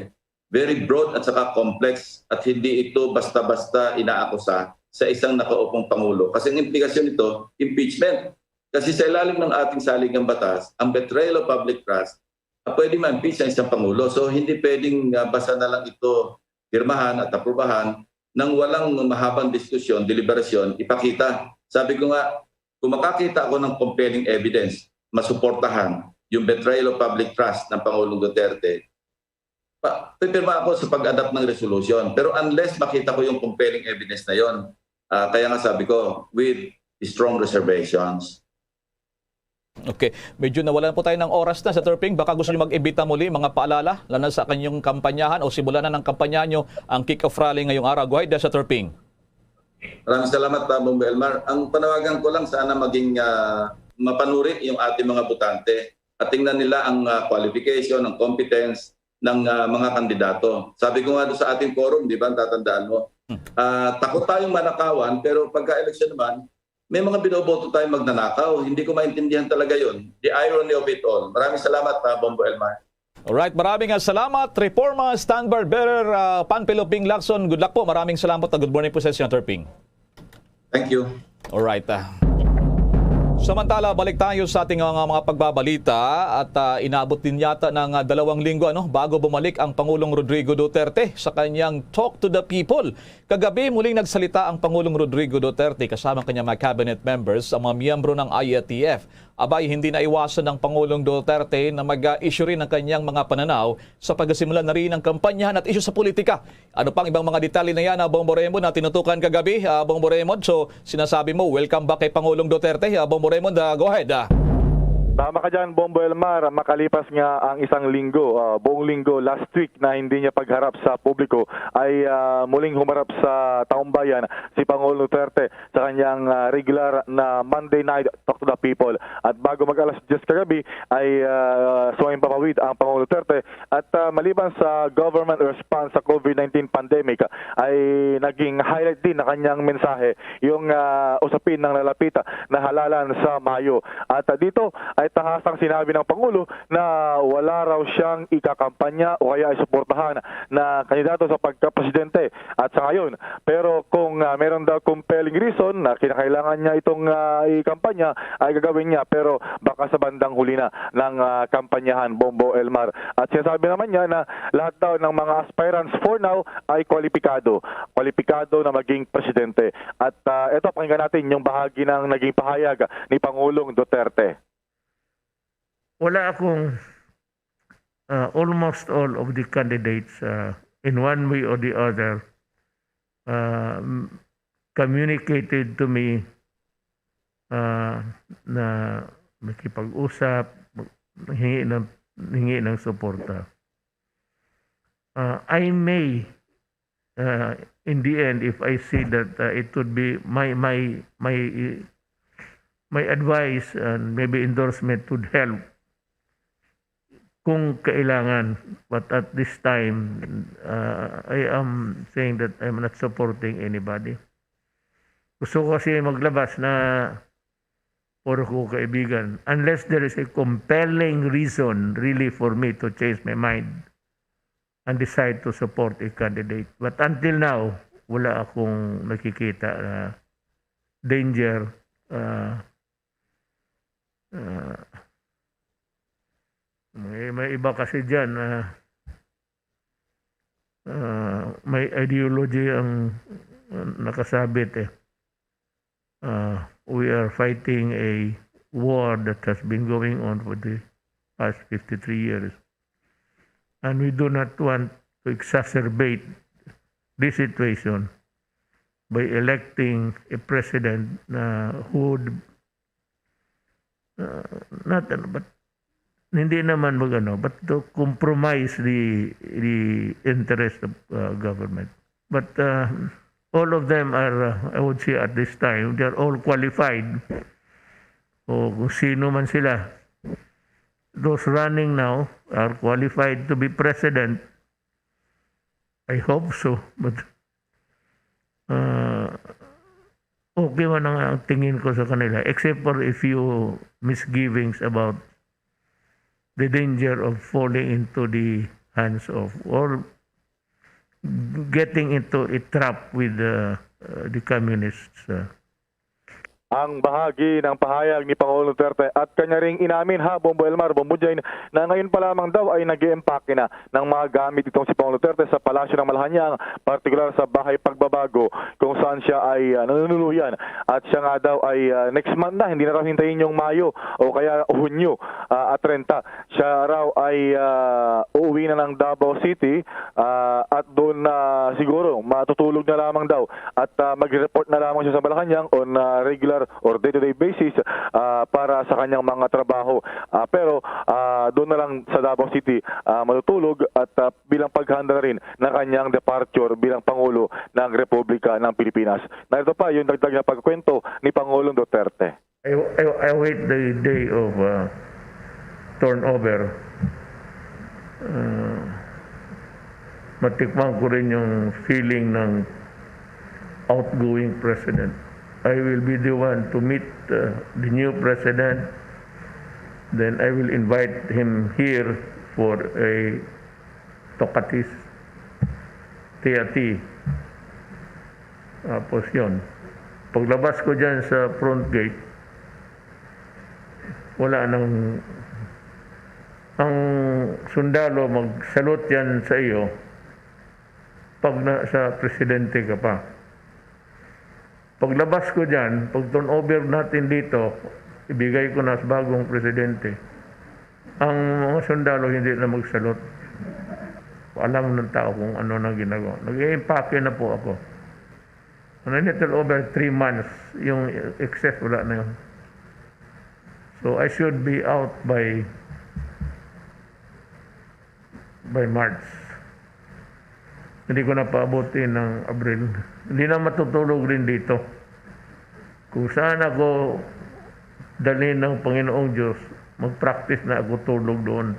very broad at saka complex at hindi ito basta-basta inaakusa sa isang nakaupong Pangulo. Kasi ang implikasyon nito, impeachment. Kasi sa ilalim ng ating saligang batas, ang betrayal of public trust, pwede ma-impeach ang isang Pangulo. So hindi pwedeng basta na lang ito pirmahan at aprubahan nang walang mahabang diskusyon, deliberasyon, ipakita. Sabi ko nga, kung makakita ako ng compelling evidence, masuportahan yung betrayal of public trust ng Pangulong Duterte, pipirma ako sa pag-adapt ng resolution. Pero unless makita ko yung compelling evidence na yon, kaya nga sabi ko, with strong reservations. Okay, medyo nawalan po tayo ng oras na, Senator Ping. Baka gusto niyo mag-imbita muli, mga paalala, lalo sa kanyang kampanyahan o simulan na ng kampanya nyo ang kick-off rally ngayong araw. Go ahead, Senator Ping. Maraming salamat, Bombo Elmar. Ang panawagan ko lang, sana maging mapanuri yung ating mga botante at tingnan nila ang qualification, ang competence ng mga kandidato. Sabi ko nga doon sa ating forum, di ba, tatandaan mo, takot tayong manakawan, pero pagka-election naman, may mga binoboto tayong magnanakaw. Hindi ko maintindihan talaga yun. The irony of it all. Maraming salamat, Bombo Elmar. Alright, maraming salamat. Reforma Standard Bearer Panfilo Ping Lacson. Good luck po. Maraming salamat. Good morning po sa Senator Ping. Thank you. Alright. Samantala, balik tayo sa ating mga pagbabalita at inabot din yata ng 2 linggo bago bumalik ang Pangulong Rodrigo Duterte sa kanyang Talk to the People. Kagabi muling nagsalita ang Pangulong Rodrigo Duterte kasama kanyang mga cabinet members, ang mga miyembro ng IATF. Abay, hindi na iwasan ng Pangulong Duterte na mag-issue rin ng kanyang mga pananaw sa pagsimula na rin ng kampanyahan at issue sa politika. Ano pang ibang mga detalye na yan, Bongbong Raymond, na tinutukan kagabi, Bongbong Raymond? So, sinasabi mo, welcome back kay Pangulong Duterte. Bongbong Raymond, go ahead. Tama ka dyan, Bombo Elmar. Makalipas nga ang 1 linggo, buong linggo last week na hindi niya pagharap sa publiko, ay muling humarap sa taong bayan si Pangulong Duterte sa kanyang regular na Monday night Talk to the People. At bago mag-alas 10 kagabi ay sumayang papawid ang Pangulong Duterte at maliban sa government response sa COVID-19 pandemic ay naging highlight din na kanyang mensahe yung usapin ng lalapita na halalan sa Mayo. At dito ay tahasang sinabi ng Pangulo na wala raw siyang ikakampanya o kaya ay suportahan na kandidato sa pagka-presidente at sa ngayon. Pero kung meron daw compelling reason na kinakailangan niya itong ikampanya, ay gagawin niya, pero baka sa bandang huli na ng kampanyahan, Bombo Elmar. At sinasabi naman niya na lahat daw ng mga aspirants for now ay kwalipikado na maging presidente. At ito, pakinggan natin yung bahagi ng naging pahayag ni Pangulong Duterte. Wala akong almost all of the candidates in one way or the other communicated to me na makipag-usap, hingi ng suporta. I may in the end, if I see that it would be my advice and maybe endorsement would help kung kailangan. But at this time, I am saying that I'm not supporting anybody. Gusto ko kasi maglabas na puro ko kaibigan. Unless there is a compelling reason really for me to change my mind and decide to support a candidate. But until now, wala akong nakikita na danger. May iba kasi dyan may ideology ang nakasabit we are fighting a war that has been going on for the past 53 years, and we do not want to exacerbate this situation by electing a president who would but hindi naman but to compromise the interest of government. But all of them are, I would say at this time, they are all qualified. O kung sino man sila, those running now are qualified to be president. I hope so, but okay man ang tingin ko sa kanila, except for a few misgivings about the danger of falling into the hands of or getting into a trap with the communists. Ang bahagi ng pahayag ni Pangulong Duterte at kanya ring inamin Bombo Elmar, Bombo Jane, na ngayon pa lamang daw ay nag-i-empake na ng mga gamit itong si Pangulong Duterte sa Palasyo ng Malacanang, partikular sa Bahay Pagbabago kung saan siya ay nanunuluyan. At siya nga daw ay next month na, hindi na raw hintayin yung Mayo o kaya Hunyo at 30. Siya raw ay uuwi na ng Davao City at doon siguro matutulog na lamang daw at mag-report na lamang siya sa Malacanang on regular or day-to-day basis para sa kanyang mga trabaho. Pero doon na lang sa Davao City matutulog at bilang paghahanda na rin ng kanyang departure bilang Pangulo ng Republika ng Pilipinas. Narito pa yung dagdag na pagkwento ni Pangulong Duterte. I wait the day of turnover. Matikman ko rin yung feeling ng outgoing president. I will be the one to meet the new president. Then I will invite him here for a tokatis, tea. Tapos yun. Paglabas ko dyan sa front gate, wala nang ang sundalo magsalot yan sa iyo pag sa presidente ka pa. Paglabas ko dyan, pag turnover natin dito, ibigay ko na sa bagong presidente. Ang mga sundalo hindi na magsalot. Alam ng tao kung ano na ginagawa. Nag-i-impake na po ako. A little over 3 months, yung excess wala na yun. So I should be out by March. Hindi ko na paabutin ng Abril. Hindi na matutulog rin dito. Kung saan ako dalhin ng Panginoong Diyos, mag-practice na ako tulog doon.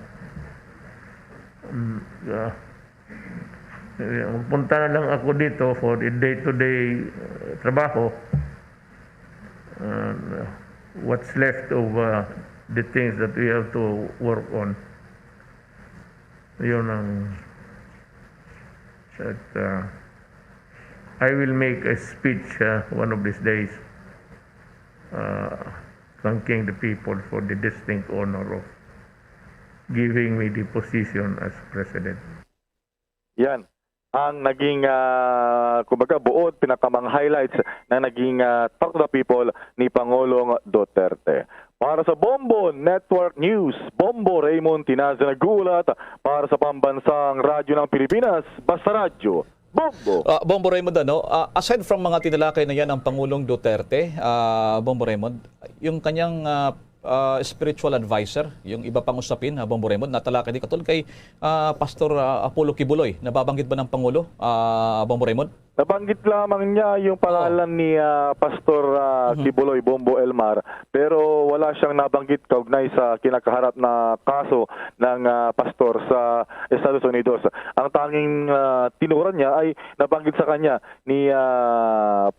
Punta na lang ako dito for the day-to-day trabaho. What's left of the things that we have to work on. Yun ang I will make a speech one of these days thanking the people for the distinct honor of giving me the position as president. Yan ang naging kumbaga buod, pinakamang highlights na naging Talk to the People ni Pangulong Duterte. Para sa Bombo Network News, Bombo Raymond Tinaza nagulat. Para sa Pambansang Radyo ng Pilipinas, Basta Radyo, Bombo. Bombo Raymond, aside from mga tinalakay na yan ng Pangulong Duterte, Bombo Raymond, yung kanyang spiritual advisor, yung iba pang usapin, Bombo Raymond, natalakay din katulad kay Pastor Apollo Kibuloy. Nababanggit ba ng Pangulo, Bombo Raymond? Nabanggit lamang niya yung pangalan ni Pastor Kibuloy, Bombo Elmar, pero wala siyang nabanggit kaugnay sa kinakaharap na kaso ng pastor sa Estados Unidos. Ang tanging tinuran niya ay nabanggit sa kanya ni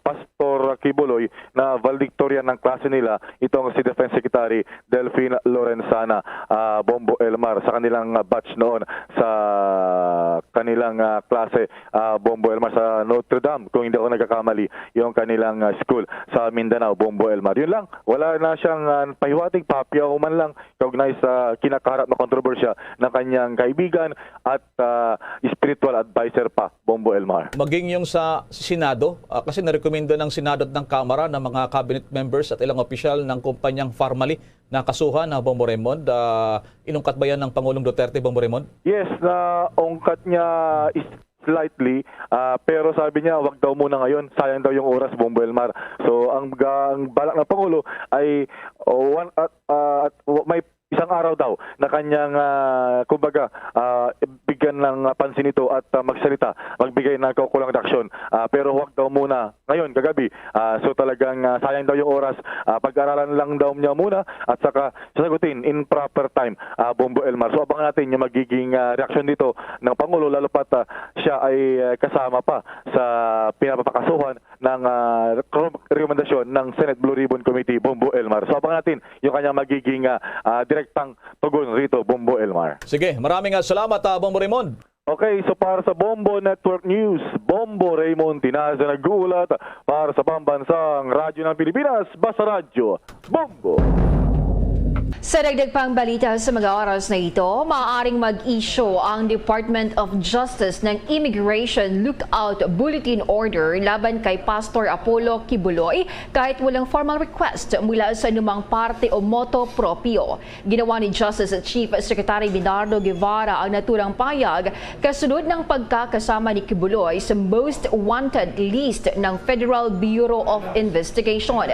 Pastor Kibuloy na valedictorian ng klase nila, itong si Defense Secretary Delphine Lorenzana, Bombo Elmar, sa kanilang batch noon sa kanilang klase, Bombo Elmar, sa Notre Dame, kung hindi ako nagkakamali, yung kanilang school sa Mindanao, Bombo Elmar. Yun lang, wala na siyang pahiwatig, papya o man lang kaugnay sa kinakaharap na kontrobersya ng kanyang kaibigan at spiritual advisor pa, Bombo Elmar. Maging yung sa Senado, kasi narekomenda ng Senado at ng Kamara ng mga cabinet members at ilang opisyal ng kumpanyang Farmally na kasuhan na Bombo Raymond. Inungkat ba yan ng Pangulong Duterte, Bombo Raymond? Yes, ungkat niya slightly, pero sabi niya wag daw muna ngayon, sayang daw yung oras, Bombo Elmar. So ang balak ng Pangulo ay may isang araw daw na kanyang kumbaga bigyan ng pansin ito at magsalita, magbigay ng kaukulang reaksyon, pero wag daw muna ngayon, kagabi. So talagang sayang daw yung oras, pag-aralan lang daw niya muna at saka sasagutin in proper time, Bombo Elmar. So abangan natin yung magiging reaksyon dito ng Pangulo, lalo pat siya ay kasama pa sa pinapapakasuhan ng rekomendasyon ng Senate Blue Ribbon Committee, Bombo Elmar. So abangan natin yung kanyang magiging direktang tugon rito, Bombo Elmar. Sige, maraming salamat, Bombo Raymond. Okay, so para sa Bombo Network News, Bombo Raymond Tinaza nagulat. Para sa Pambansang Radyo ng Pilipinas, Basta Radyo, Bombo. Sa dagdag pang balita sa mga oras na ito, maaaring mag-issue ang Department of Justice ng Immigration Lookout Bulletin Order laban kay Pastor Apollo Kibuloy kahit walang formal request mula sa anumang parte o moto propio. Ginawa ni Justice Chief Secretary Bernardo Guevara ang naturang payag kasunod ng pagkakasama ni Kibuloy sa Most Wanted list ng Federal Bureau of Investigation.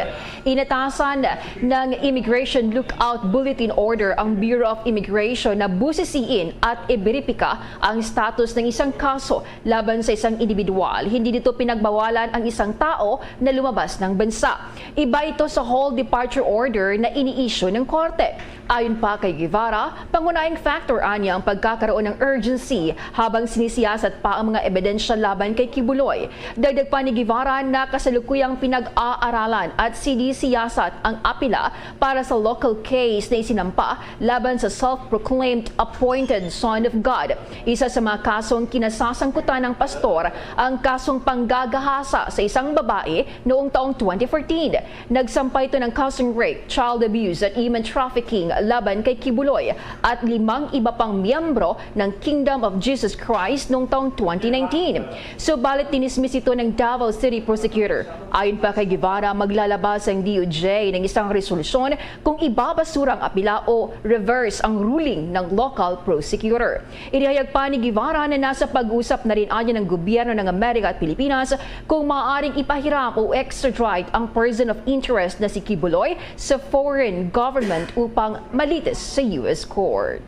Inatasan ng Immigration Lookout Bulletin Order ang Bureau of Immigration na busisiin at iberipika ang status ng isang kaso laban sa isang individual. Hindi dito pinagbawalan ang isang tao na lumabas ng bansa. Iba ito sa whole departure order na ini-issue ng korte. Ayon pa kay Guevara, pangunahing factor anya ang pagkakaroon ng urgency habang sinisiyasat pa ang mga ebidensya laban kay Kibuloy. Dagdag pa ni Guevara na kasalukuyang pinag-aaralan at sinisiyasat ang apila para sa local case case na isinampa laban sa self-proclaimed appointed son of God. Isa sa mga kasong kinasasangkutan ng pastor ang kasong panggagahasa sa isang babae noong taong 2014. Nagsampay ito ng kasong rape, child abuse at human trafficking laban kay Kibuloy at 5 iba pang miyembro ng Kingdom of Jesus Christ noong taong 2019. Subalit tinismis ito ng Davao City Prosecutor. Ayon pa kay Guevara, maglalabas ang DOJ ng isang resolusyon kung ibabasura ang apela o reverse ang ruling ng local prosecutor. Inihayag pa ni Guevara na nasa pag-usap na rin anya ng gobyerno ng Amerika at Pilipinas kung maaaring ipahiram o extradite ang person of interest na si Kibuloy sa foreign government upang malitis sa U.S. Court.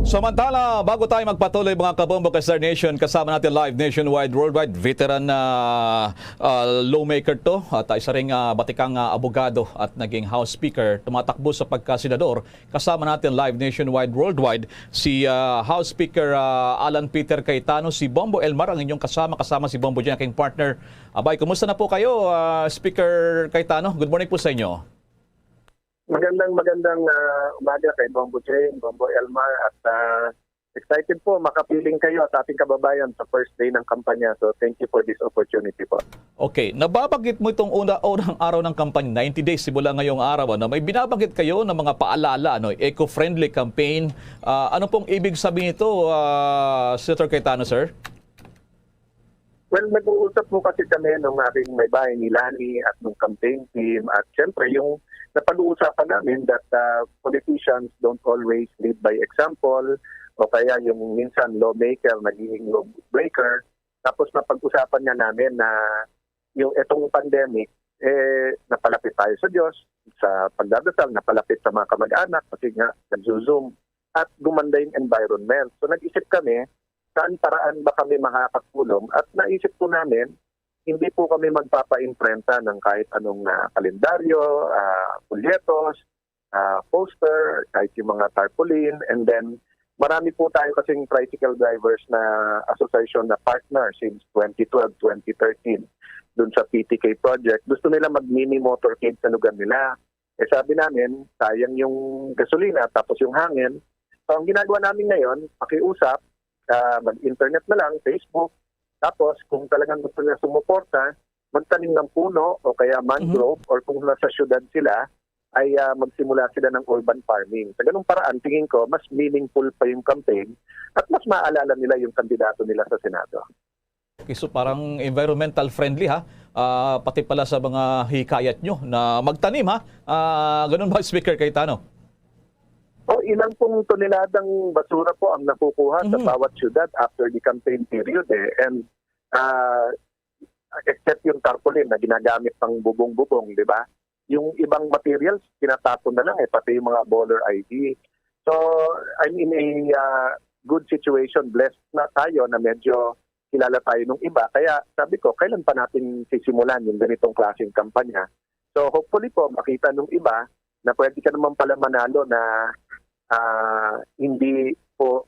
Samantala, bago tayo magpatuloy mga kabombo ka Star Nation, kasama natin live nationwide, worldwide, veteran na lawmaker to at isa ring batikang abogado at naging House Speaker, tumatakbo sa pagkasenador. Kasama natin live nationwide, worldwide, si House Speaker Alan Peter Cayetano, si Bombo Elmar ang inyong kasama si Bombo Jen, aking partner. Abay, kumusta na po kayo, Speaker Cayetano? Good morning po sa inyo. Magandang umaga kay Bombo Jen, Bombo Elmar at excited po makapiling kayo at ating kababayan sa first day ng kampanya. So thank you for this opportunity po. Okay, nababanggit mo itong unang araw ng kampanya, 90 days simula ngayong araw, may binabanggit kayo ng mga paalala, eco-friendly campaign. Ano pong ibig sabihin ito, Senator Cayetano, sir? Well, nag-uusap po kasi kami ng aking may bahay ni Lani at ng campaign team at syempre yung napag-uusapan namin that politicians don't always lead by example o kaya yung minsan lawmaker naging lawbreaker. Tapos napag-usapan nga namin na yung itong pandemic, napalapit tayo sa Diyos, sa pagdadasal, napalapit sa mga kamag-anak kasi nga nag-zoom at gumanda yung environment. So nag-isip kami, saan paraan ba kami makakatulong? At naisip po namin, hindi po kami magpapa-imprenta ng kahit anong kalendaryo, folyetos, poster, kahit yung mga tarpaulin. And then, marami po tayo kasing tricycle drivers na association na partner since 2012, 2013 dun sa PTK project. Gusto nila mag-mini motorcade sa lugar nila. Sabi namin, sayang yung gasolina tapos yung hangin. So, ang ginagawa namin ngayon, pakiusap, mag-internet na lang, Facebook. Tapos, kung talagang gusto nila sumuporta, magtanim ng puno o kaya mangrove or kung nasa syudad sila, ay magsimula sila ng urban farming. Sa ganung paraan, tingin ko, mas meaningful pa yung campaign at mas maalala nila yung kandidato nila sa Senado. Okay, so parang environmental friendly ha? Pati pala sa mga hikayat nyo na magtanim ha? Ganun ba, Speaker Cayetano? Ilang pong toneladang basura po ang nakukuha sa bawat syudad after the campaign period. And except yung tarpaulin na ginagamit pang bubong-bubong, di ba? Yung ibang materials, tinatapon na lang, pati yung mga baller ID. So, I'm in a good situation. Blessed na tayo na medyo kilala tayo nung iba. Kaya sabi ko, kailan pa natin sisimulan yung ganitong klaseng kampanya? So, hopefully po, makita nung iba na pwede ka naman pala manalo na hindi po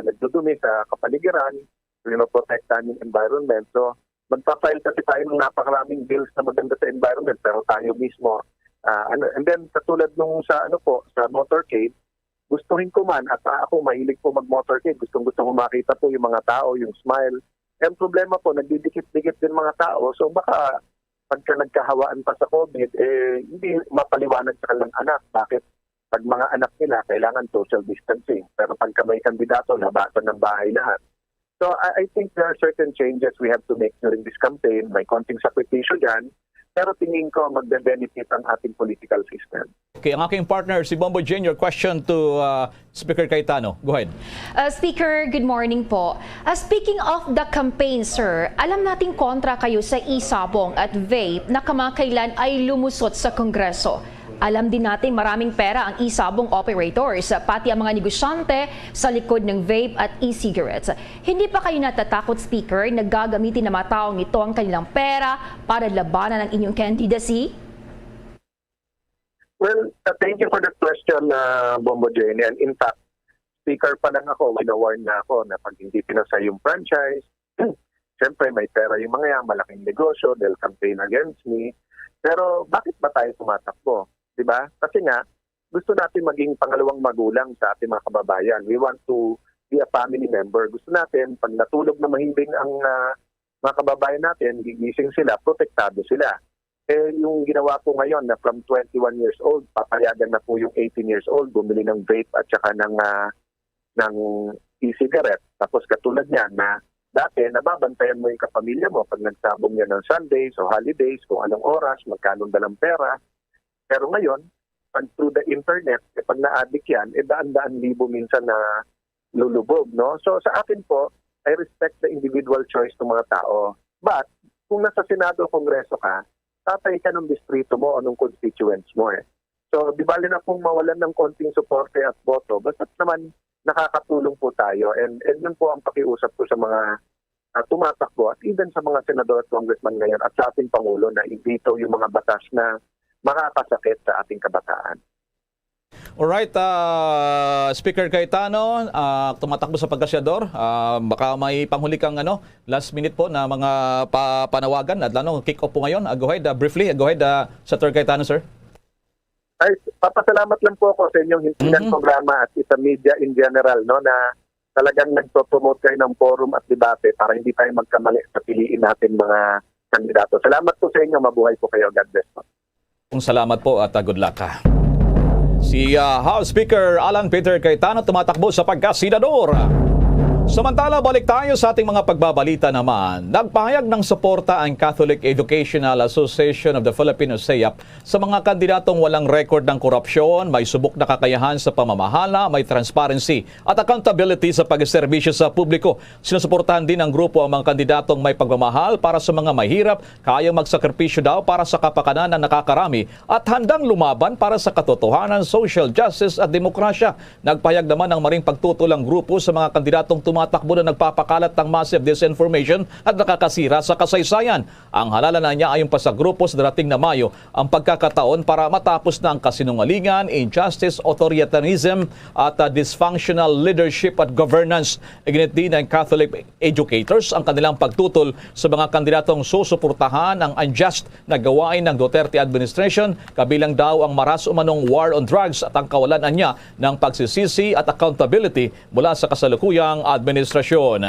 nagdudumi sa kapaligiran, pinoprotektahan yung environment. So, magpa-file kasi tayo ng napakaraming bills na maganda sa environment pero tayo mismo. And then, katulad nung sa motorcade, gustuhin ko man at ako mahilig po mag-motorcade. Gusto ko makita po yung mga tao, yung smile. Ang problema po, nagdidikit-dikit din mga tao. So, baka pagka nagkahawaan pa sa COVID, hindi mapaliwanag sa kanilang anak. Bakit? Pag mga anak nila, kailangan social distancing. Pero pagka may kandidato, nabasa ng bahay lahat. So I think there are certain changes we have to make during this campaign. May konting sakripisyo dyan. Pero tingin ko magbe-benefit ang ating political system. Okay, ang aking partner, si Bombo Jen, your question to Speaker Cayetano. Go ahead. Speaker, good morning po. Speaking of the campaign, sir, alam nating kontra kayo sa e-sabong at vape na kamakailan ay lumusot sa Kongreso. Alam din natin maraming pera ang e-sabong operators, pati ang mga negosyante sa likod ng vape at e-cigarettes. Hindi pa kayo natatakot, Speaker, na gagamitin ng mga taong ito ang kanilang pera para labanan ang inyong candidacy? Well, thank you for that question, Bombo Jenny. And in fact, Speaker pa lang ako, wina-warn na ako na pag hindi pinasa yung franchise, siyempre may pera yung mga yan, malaking negosyo, they'll campaign against me. Pero bakit ba tayo tumatakbo? Diba? Kasi nga, gusto natin maging pangalawang magulang sa ating mga kababayan. We want to be a family member. Gusto natin, pag natulog na mahimbing ang mga kababayan natin, gigising sila, protektado sila. Eh, yung ginawa ko ngayon na from 21 years old, papayagan na po yung 18 years old, bumili ng vape at saka ng e-cigarette. Tapos katulad niyan na dati, nababantayan mo yung kapamilya mo pag nagsabong yan ng Sundays o holidays, kung anong oras, magkano dalang pera. Pero ngayon, pag through the internet, pag na-addict yan, daan-daan libo minsan na lulubog. No? So sa akin po, I respect the individual choice ng mga tao. But kung nasa Senado o Kongreso ka, tatay ka ng distrito mo o ng constituents mo. So di bali na pong mawalan ng konting suporte at boto, basta naman nakakatulong po tayo. And yun po ang pakiusap ko sa mga tumatakbo at even sa mga senador at congressman ngayon at sa ating Pangulo na ibito yung mga batas na makakasakit sa ating kabataan. Alright, Speaker Cayetano, tumatakbo sa pagkasyador. Baka may panghuli kang last minute po na mga panawagan at kick off po ngayon. Go ahead, briefly. Go ahead, Senator Cayetano, sir. Ay, papasalamat lang po ako sa inyong hintinan programa at sa media in general, no, na talagang nagpo-promote kayo ng forum at debate para hindi tayo magkamali sa piliin natin mga kandidato. Salamat po sa inyo. Mabuhay po kayo. God bless po. Salamat po at good luck. Si House Speaker Alan Peter Cayetano tumatakbo sa pagkasenador. Samantala, balik tayo sa ating mga pagbabalita naman. Nagpahayag ng suporta ang Catholic Educational Association of the Philippines, CEAP, sa mga kandidatong walang record ng korupsyon, may subok na kakayahan sa pamamahala, may transparency at accountability sa pagserbisyo sa publiko. Sinusuportahan din ng grupo ang mga kandidatong may pagmamahal para sa mga mahirap, kayang magsakripisyo daw para sa kapakanan ng nakakarami at handang lumaban para sa katotohanan, social justice at demokrasya. Nagpahayag naman ng maring pagtutulang grupo sa mga kandidatong tumatakbo na nagpapakalat ng massive disinformation at nakakasira sa kasaysayan. Ang halalan na niya ayon pa sa grupo sa darating na Mayo ang pagkakataon para matapos na ang kasinungalingan, injustice, authoritarianism at dysfunctional leadership at governance. Iginit din ng Catholic educators ang kanilang pagtutol sa mga kandidatong susuportahan ang unjust na gawain ng Duterte administration, kabilang daw ang maras umanong war on drugs at ang kawalan niya ng pagsisisi at accountability mula sa kasalukuyang administrasyon.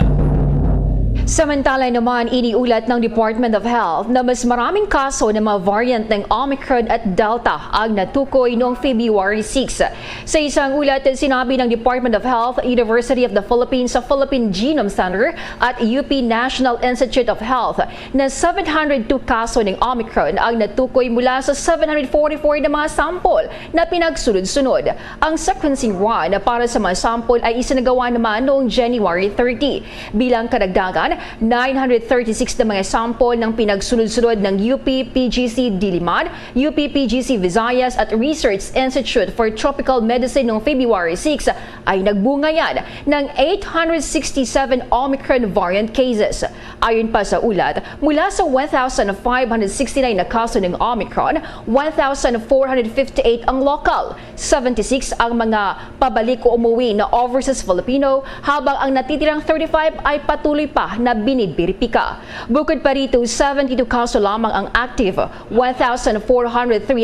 Samantala naman, iniulat ng Department of Health na mas maraming kaso ng mga variant ng Omicron at Delta ang natukoy noong February 6. Sa isang ulat, sinabi ng Department of Health, University of the Philippines sa Philippine Genome Center at UP National Institute of Health na 702 kaso ng Omicron ang natukoy mula sa 744 na mga sample na pinagsunod-sunod. Ang sequencing run para sa mga sample ay isinagawa naman noong January 30. Bilang kadagdagan, 936 na mga sample ng pinagsunod-sunod ng UP PGC Diliman, UP PGC Visayas at Research Institute for Tropical Medicine noong February 6 ay nagbunga yan ng 867 Omicron variant cases. Ayon pa sa ulat, mula sa 1,569 na kaso ng Omicron, 1,458 ang local, 76 ang mga pabalik o umuwi na overseas Filipino, habang ang natitirang 35 ay patuloy pa na binibiripika. Bukod pa rito, 72 kaso lamang ang active, 1,403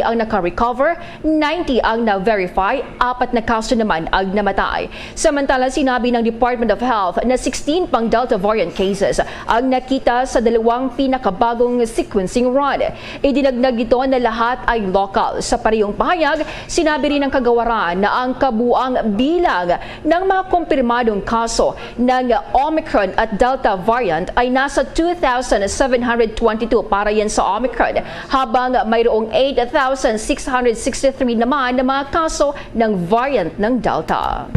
ang naka-recover, 90 ang na-verify, 4 na kaso naman ang namatay. Samantala, sinabi ng Department of Health na 16 pang Delta variant cases ang nakita sa dalawang pinakabagong sequencing run. Idinagdag ito na lahat ay local. Sa parehong pahayag, sinabi rin ng kagawaran na ang kabuang bilang ng mga kumpirmadong kaso ng Omicron at Delta variant ay nasa 2,722 para yan sa Omicron, habang mayroong 8,663 naman na mga kaso ng variant ng Delta.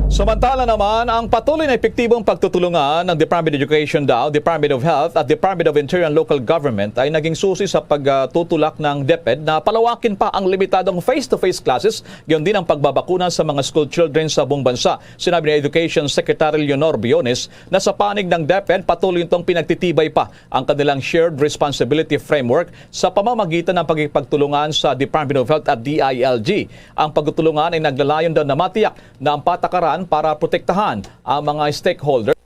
Samantala naman, ang patuloy na epektibong pagtutulungan ng Department of Education Department of Health at Department of Interior and Local Government ay naging susi sa pagtutulak ng DepEd na palawakin pa ang limitadong face-to-face classes, gayon din ang pagbabakuna sa mga school children sa buong bansa. Sinabi ni Education Secretary Leonor Biones na sa panig ng DepEd patuloy itong pinagtitibay pa ang kanilang shared responsibility framework sa pamamagitan ng pagpagtulungan sa Department of Health at DILG. Ang pagtutulungan ay naglalayon daw na matiyak na ang patakaran para protektahan ang mga stakeholder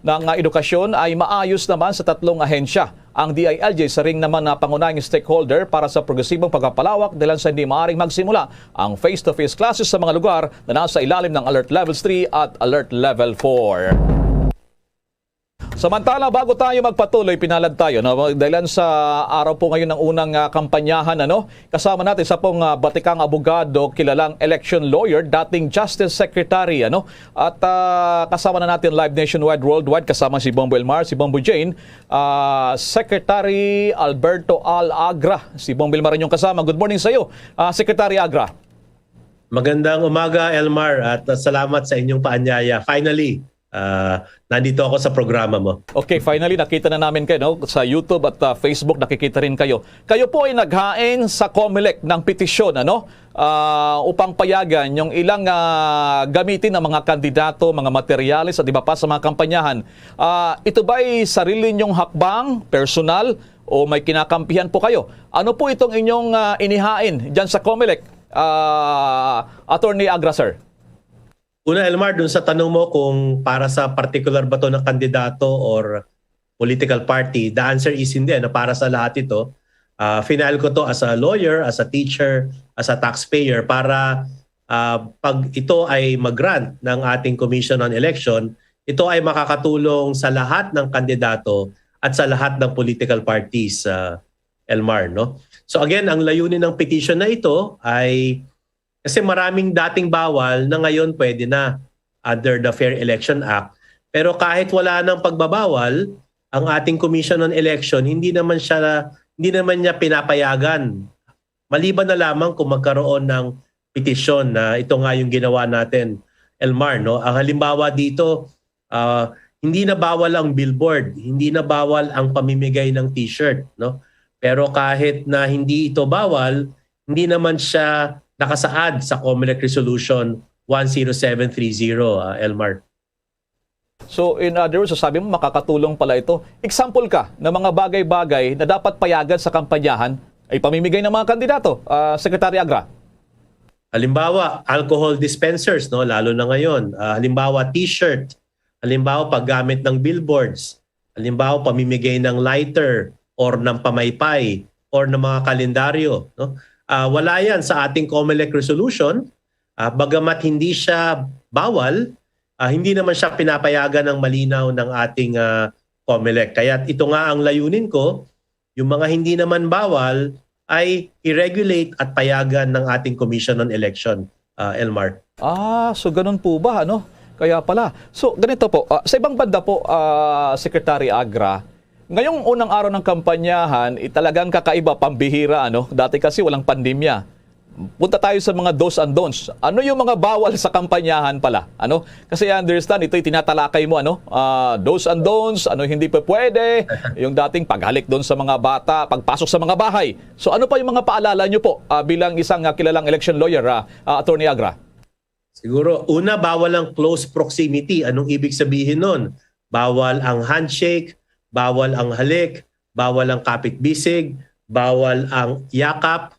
ng edukasyon ay maayos naman sa tatlong ahensya. Ang DILG sa ring naman na pangunahing stakeholder para sa progresibong pagpapalawak dahil sa hindi maaaring magsimula ang face-to-face classes sa mga lugar na nasa ilalim ng Alert Level 3 at Alert Level 4. Samantala, bago tayo magpatuloy, pinalad tayo dahil sa araw po ngayon ng unang kampanyahan, kasama natin sa pong batikang abogado, kilalang election lawyer, dating Justice Secretary, at kasama na natin live nationwide, worldwide, kasama si Bombo Elmar, si Bombo Jane, Secretary Alberto Al Agra. Si Bombo Elmar rin yung kasama. Good morning sa iyo, Secretary Agra. Magandang umaga, Elmar, at salamat sa inyong paanyaya. Finally, nandito ako sa programa mo. Okay, finally nakita na namin kayo sa YouTube at Facebook, nakikita rin kayo. Kayo po ay naghain sa COMELEC ng petisyon upang payagan yung ilang gamitin ng mga kandidato, mga materyales at iba pa sa mga kampanyahan. Ito ba ay sarili ninyong hakbang, personal, o may kinakampihan po kayo? Ano po itong inyong inihain dyan sa COMELEC, Attorney Agra, sir? Una, Elmar, dun sa tanong mo kung para sa particular ba to na kandidato or political party, the answer is hindi, na para sa lahat ito. Final ko to as a lawyer, as a teacher, as a taxpayer para pag ito ay mag-grant ng ating Commission on Election, ito ay makakatulong sa lahat ng kandidato at sa lahat ng political parties, Elmar. So again, ang layunin ng petition na ito ay kasi maraming dating bawal na ngayon pwede na under the Fair Election Act. Pero kahit wala nang pagbabawal, ang ating Commission on Election hindi naman niya pinapayagan. Maliban na lamang kung magkaroon ng petisyon na ito nga yung ginawa natin, Elmar. Ang halimbawa dito, hindi na bawal ang billboard, hindi na bawal ang pamimigay ng t-shirt. Pero kahit na hindi ito bawal, hindi naman siya nakasaad sa COMELEC Resolution 10730, Elmar. So in other words, sabi mo makakatulong pala ito. Example ka ng mga bagay-bagay na dapat payagan sa kampanyahan ay pamimigay ng mga kandidato, Secretary Agra. Halimbawa, alcohol dispensers, lalo na ngayon. Halimbawa, t-shirt. Halimbawa, paggamit ng billboards. Halimbawa, pamimigay ng lighter or ng pamaypay or ng mga kalendaryo. Wala yan sa ating COMELEC resolution. Bagamat hindi siya bawal, hindi naman siya pinapayagan ng malinaw ng ating COMELEC. Kaya ito nga ang layunin ko, yung mga hindi naman bawal ay i-regulate at payagan ng ating Commission on Election, Elmar. So ganun po ba? Kaya pala. So ganito po, sa ibang banda po, Secretary Agra, ngayong unang araw ng kampanyahan, talagang kakaiba, pambihira. Dati kasi walang pandemya. Punta tayo sa mga do's and don'ts. Ano yung mga bawal sa kampanyahan pala? Kasi I understand, ito'y tinatalakay mo. Do's and don'ts, hindi pa pwede. Yung dating paghalik doon sa mga bata, pagpasok sa mga bahay. So ano pa yung mga paalala nyo po bilang isang kilalang election lawyer, Attorney Agra? Siguro, una, bawal ang close proximity. Anong ibig sabihin nun? Bawal ang handshake, bawal ang halik, bawal ang kapitbisig, bawal ang yakap,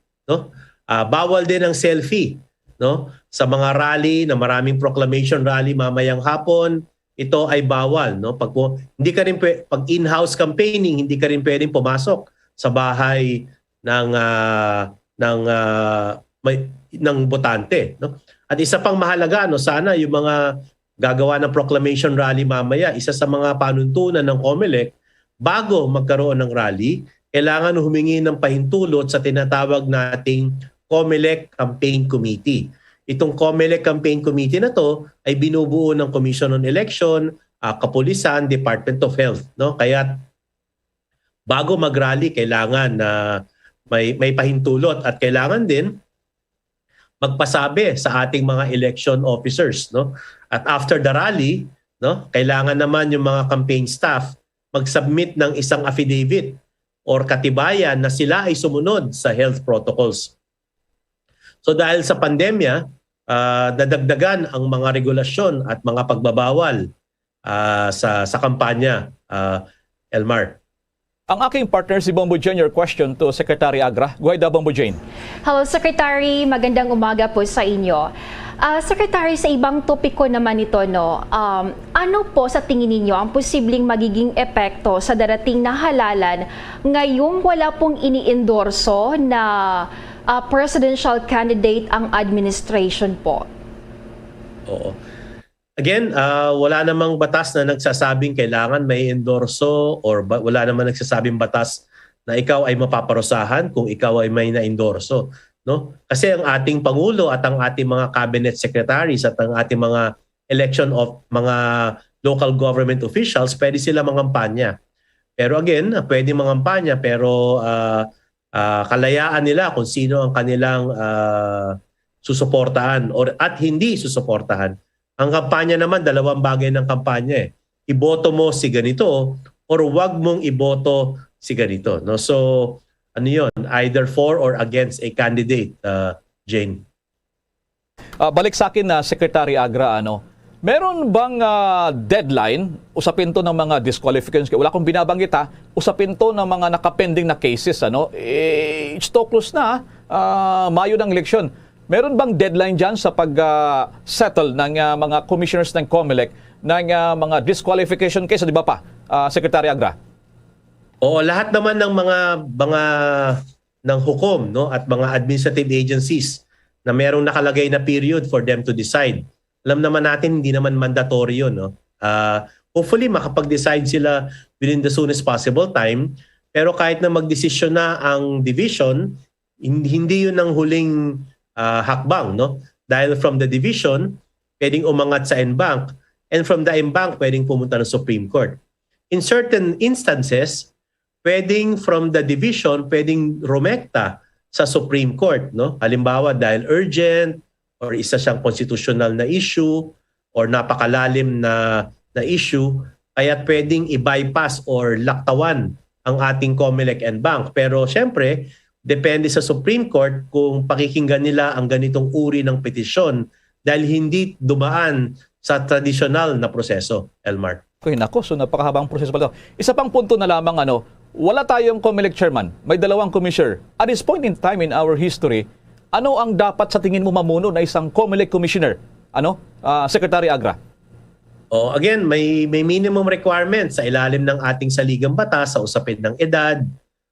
bawal din ang selfie, Sa mga rally na maraming proclamation rally mamayang hapon, ito ay bawal, hindi ka rin pag in-house campaigning, hindi ka rin pwedeng pumasok sa bahay ng botante, At isa pang mahalaga, sana yung mga gagawa ng proclamation rally mamaya, isa sa mga panuntunan ng COMELEC, bago magkaroon ng rally, kailangan humingi ng pahintulot sa tinatawag nating COMELEC Campaign Committee. Itong COMELEC Campaign Committee na to ay binubuo ng Commission on Election, Kapulisan, Department of Health. Kaya bago mag-rally, kailangan na may pahintulot at kailangan din magpasabi sa ating mga election officers. At after the rally, kailangan naman yung mga campaign staff mag-submit ng isang affidavit or katibayan na sila ay sumunod sa health protocols. So dahil sa pandemya, dadagdagan ang mga regulasyon at mga pagbabawal sa kampanya, Elmar. Ang aking partner si Bombo Jane, your question to Secretary Agra. Go ahead, Bombo Jane. Hello, Secretary. Magandang umaga po sa inyo. Secretary, sa ibang topiko naman ito, no, ano po sa tingin ninyo ang posibleng magiging epekto sa darating na halalan ngayong wala pong ini-endorso na presidential candidate ang administration po? Oo. Again, wala namang batas na nagsasabing kailangan may endorso or wala namang nagsasabing batas na ikaw ay mapaparusahan kung ikaw ay may na-endorso. No? Kasi ang ating Pangulo at ang ating mga cabinet secretaries at ang ating mga election of mga local government officials, pwede sila mangampanya. Pero again, pwede mangampanya pero kalayaan nila kung sino ang kanilang susuportahan at hindi susuportahan. Ang kampanya naman, dalawang bagay ng kampanya eh. Iboto mo si ganito or wag mong iboto si ganito. No? So, ano yun? Either for or against a candidate, Jane. Balik sa akin na Secretary Agra, meron bang deadline? Usapin to ng mga disqualifications. Wala akong binabanggit usapin to ng mga nakapending na cases. It's too close na. Mayo ng eleksyon. Meron bang deadline dyan sa pag-settle ng mga commissioners ng COMELEC ng mga disqualification case? Di ba pa, Secretary Agra? Oo, lahat naman ng mga ng hukom, no, at mga administrative agencies na merong nakalagay na period for them to decide. Alam naman natin hindi naman mandatory 'yon, no. Hopefully makapag-decide sila within the soonest possible time, pero kahit na magdesisyon na ang division, hindi 'yun ang huling hakbang, no. Dahil from the division, pwedeng umangat sa en-banc, and from the en-banc pwedeng pumunta ng Supreme Court. In certain instances, pwedeng from the division, pwedeng rumekta sa Supreme Court. No? Halimbawa, dahil urgent or isa siyang constitutional na issue or napakalalim na issue, kaya pwedeng i-bypass or laktawan ang ating COMELEC and bank. Pero syempre, depende sa Supreme Court kung pakikinggan nila ang ganitong uri ng petisyon dahil hindi dumaan sa tradisyonal na proseso, Elmar. Okay, nako, so napakahabang proseso pala. Isa pang punto na lamang, wala tayong COMELEC chairman, may dalawang commissioner. At this point in time in our history, ano ang dapat sa tingin mo mamuno na isang COMELEC commissioner? Secretary Agra? Again, may minimum requirements sa ilalim ng ating saligang batas sa usapin ng edad.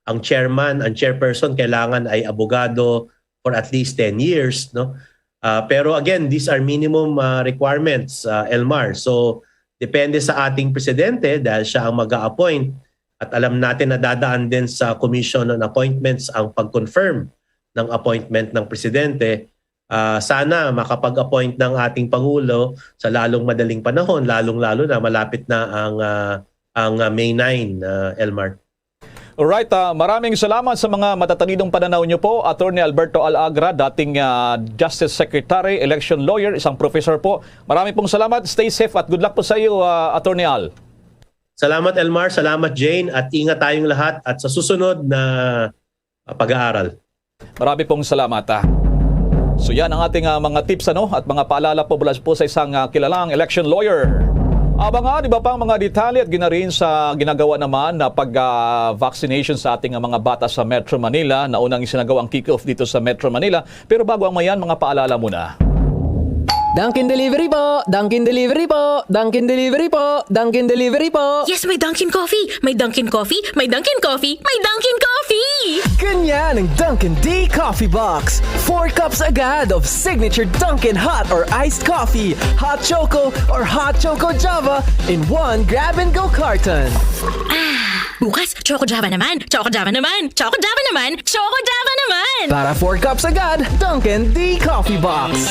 Ang chairman, ang chairperson kailangan ay abogado for at least 10 years. No? Pero again, these are minimum requirements, Elmar. So, depende sa ating presidente dahil siya ang mag-a-appoint. At alam natin na dadaan din sa Commission on Appointments ang pag-confirm ng appointment ng presidente. Sana makapag-appoint ng ating Pangulo sa lalong madaling panahon, lalong-lalo na malapit na ang May 9, Elmar. Alright, maraming salamat sa mga matatalinong pananaw niyo po. Attorney Alberto Al-Agra, dating Justice Secretary, election lawyer, isang professor po. Maraming pong salamat. Stay safe at good luck po sa iyo, Attorney Al. Salamat Elmar, salamat Jane, at ingat tayong lahat at sa susunod na pag-aaral. Marami pong salamat. So yan ang ating mga tips at mga paalala po mula po sa isang kilalang election lawyer. Abangan, iba pang mga detalye at ginarin sa ginagawa naman na pag-vaccination sa ating mga bata sa Metro Manila. Naunang isinagawang kick-off dito sa Metro Manila. Pero bago ang mayan, mga paalala muna. Dunkin Delivery po! Dunkin Delivery po! Dunkin Delivery po! Dunkin Delivery po! Yes, may Dunkin Coffee! May Dunkin Coffee! May Dunkin Coffee! May Dunkin Coffee! Ganyan ang Dunkin D Coffee Box! 4 cups agad of signature Dunkin Hot or Iced Coffee, Hot Choco or Hot Choco Java in 1 grab-and-go carton. Bukas, Choco Java naman! Choco Java naman! Choco Java naman! Choco Java naman! Para 4 cups agad, Dunkin D Coffee Box!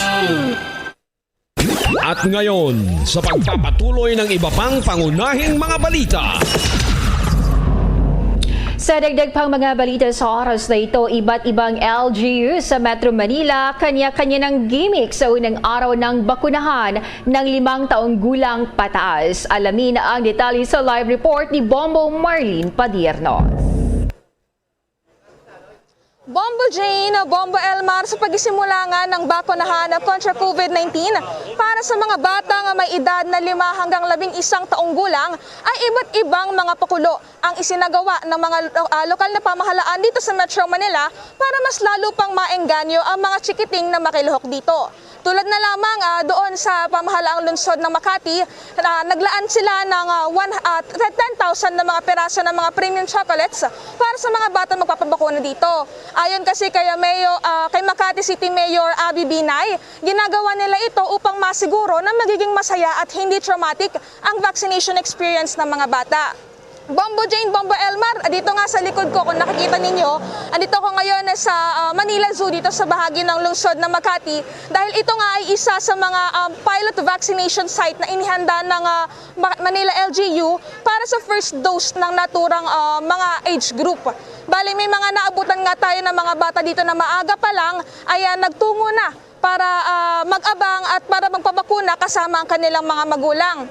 At ngayon, sa pagpapatuloy ng iba pang pangunahing mga balita. Sa dagdag pang mga balita sa oras na ito, iba't ibang LGU sa Metro Manila, kanya-kanya ng gimmick sa unang araw ng bakunahan ng 5 taong gulang pataas. Alamin ang detalye sa live report ni Bombo Marlene Padiernos. Bombo Jane, Bombo Elmar, sa pagsisimula nga ng bakunahan kontra COVID-19 para sa mga bata nga may edad na 5 hanggang 11 taong gulang ay iba't ibang mga pakulo ang isinagawa ng mga lokal na pamahalaan dito sa Metro Manila para mas lalo pang maengganyo ang mga chikiting na makilahok dito. Tulad na lamang doon sa pamahalaang lungsod ng Makati, naglaan sila ng 10,000 na mga peraso ng mga premium chocolates para sa mga bata magpapabakuna dito. Ayon kasi kay Makati City Mayor Abby Binay, ginagawa nila ito upang masiguro na magiging masaya at hindi traumatic ang vaccination experience ng mga bata. Bombo Jane, Bombo Elmar, dito nga sa likod ko, kung nakikita ninyo, andito ako ngayon sa Manila Zoo, dito sa bahagi ng lungsod ng Makati, dahil ito nga ay isa sa mga pilot vaccination site na inihanda ng Manila LGU para sa first dose ng naturang mga age group. Bali, may mga naabutan nga tayo ng mga bata dito na maaga pa lang ay nagtungo na para mag-abang at para magpabakuna kasama ang kanilang mga magulang.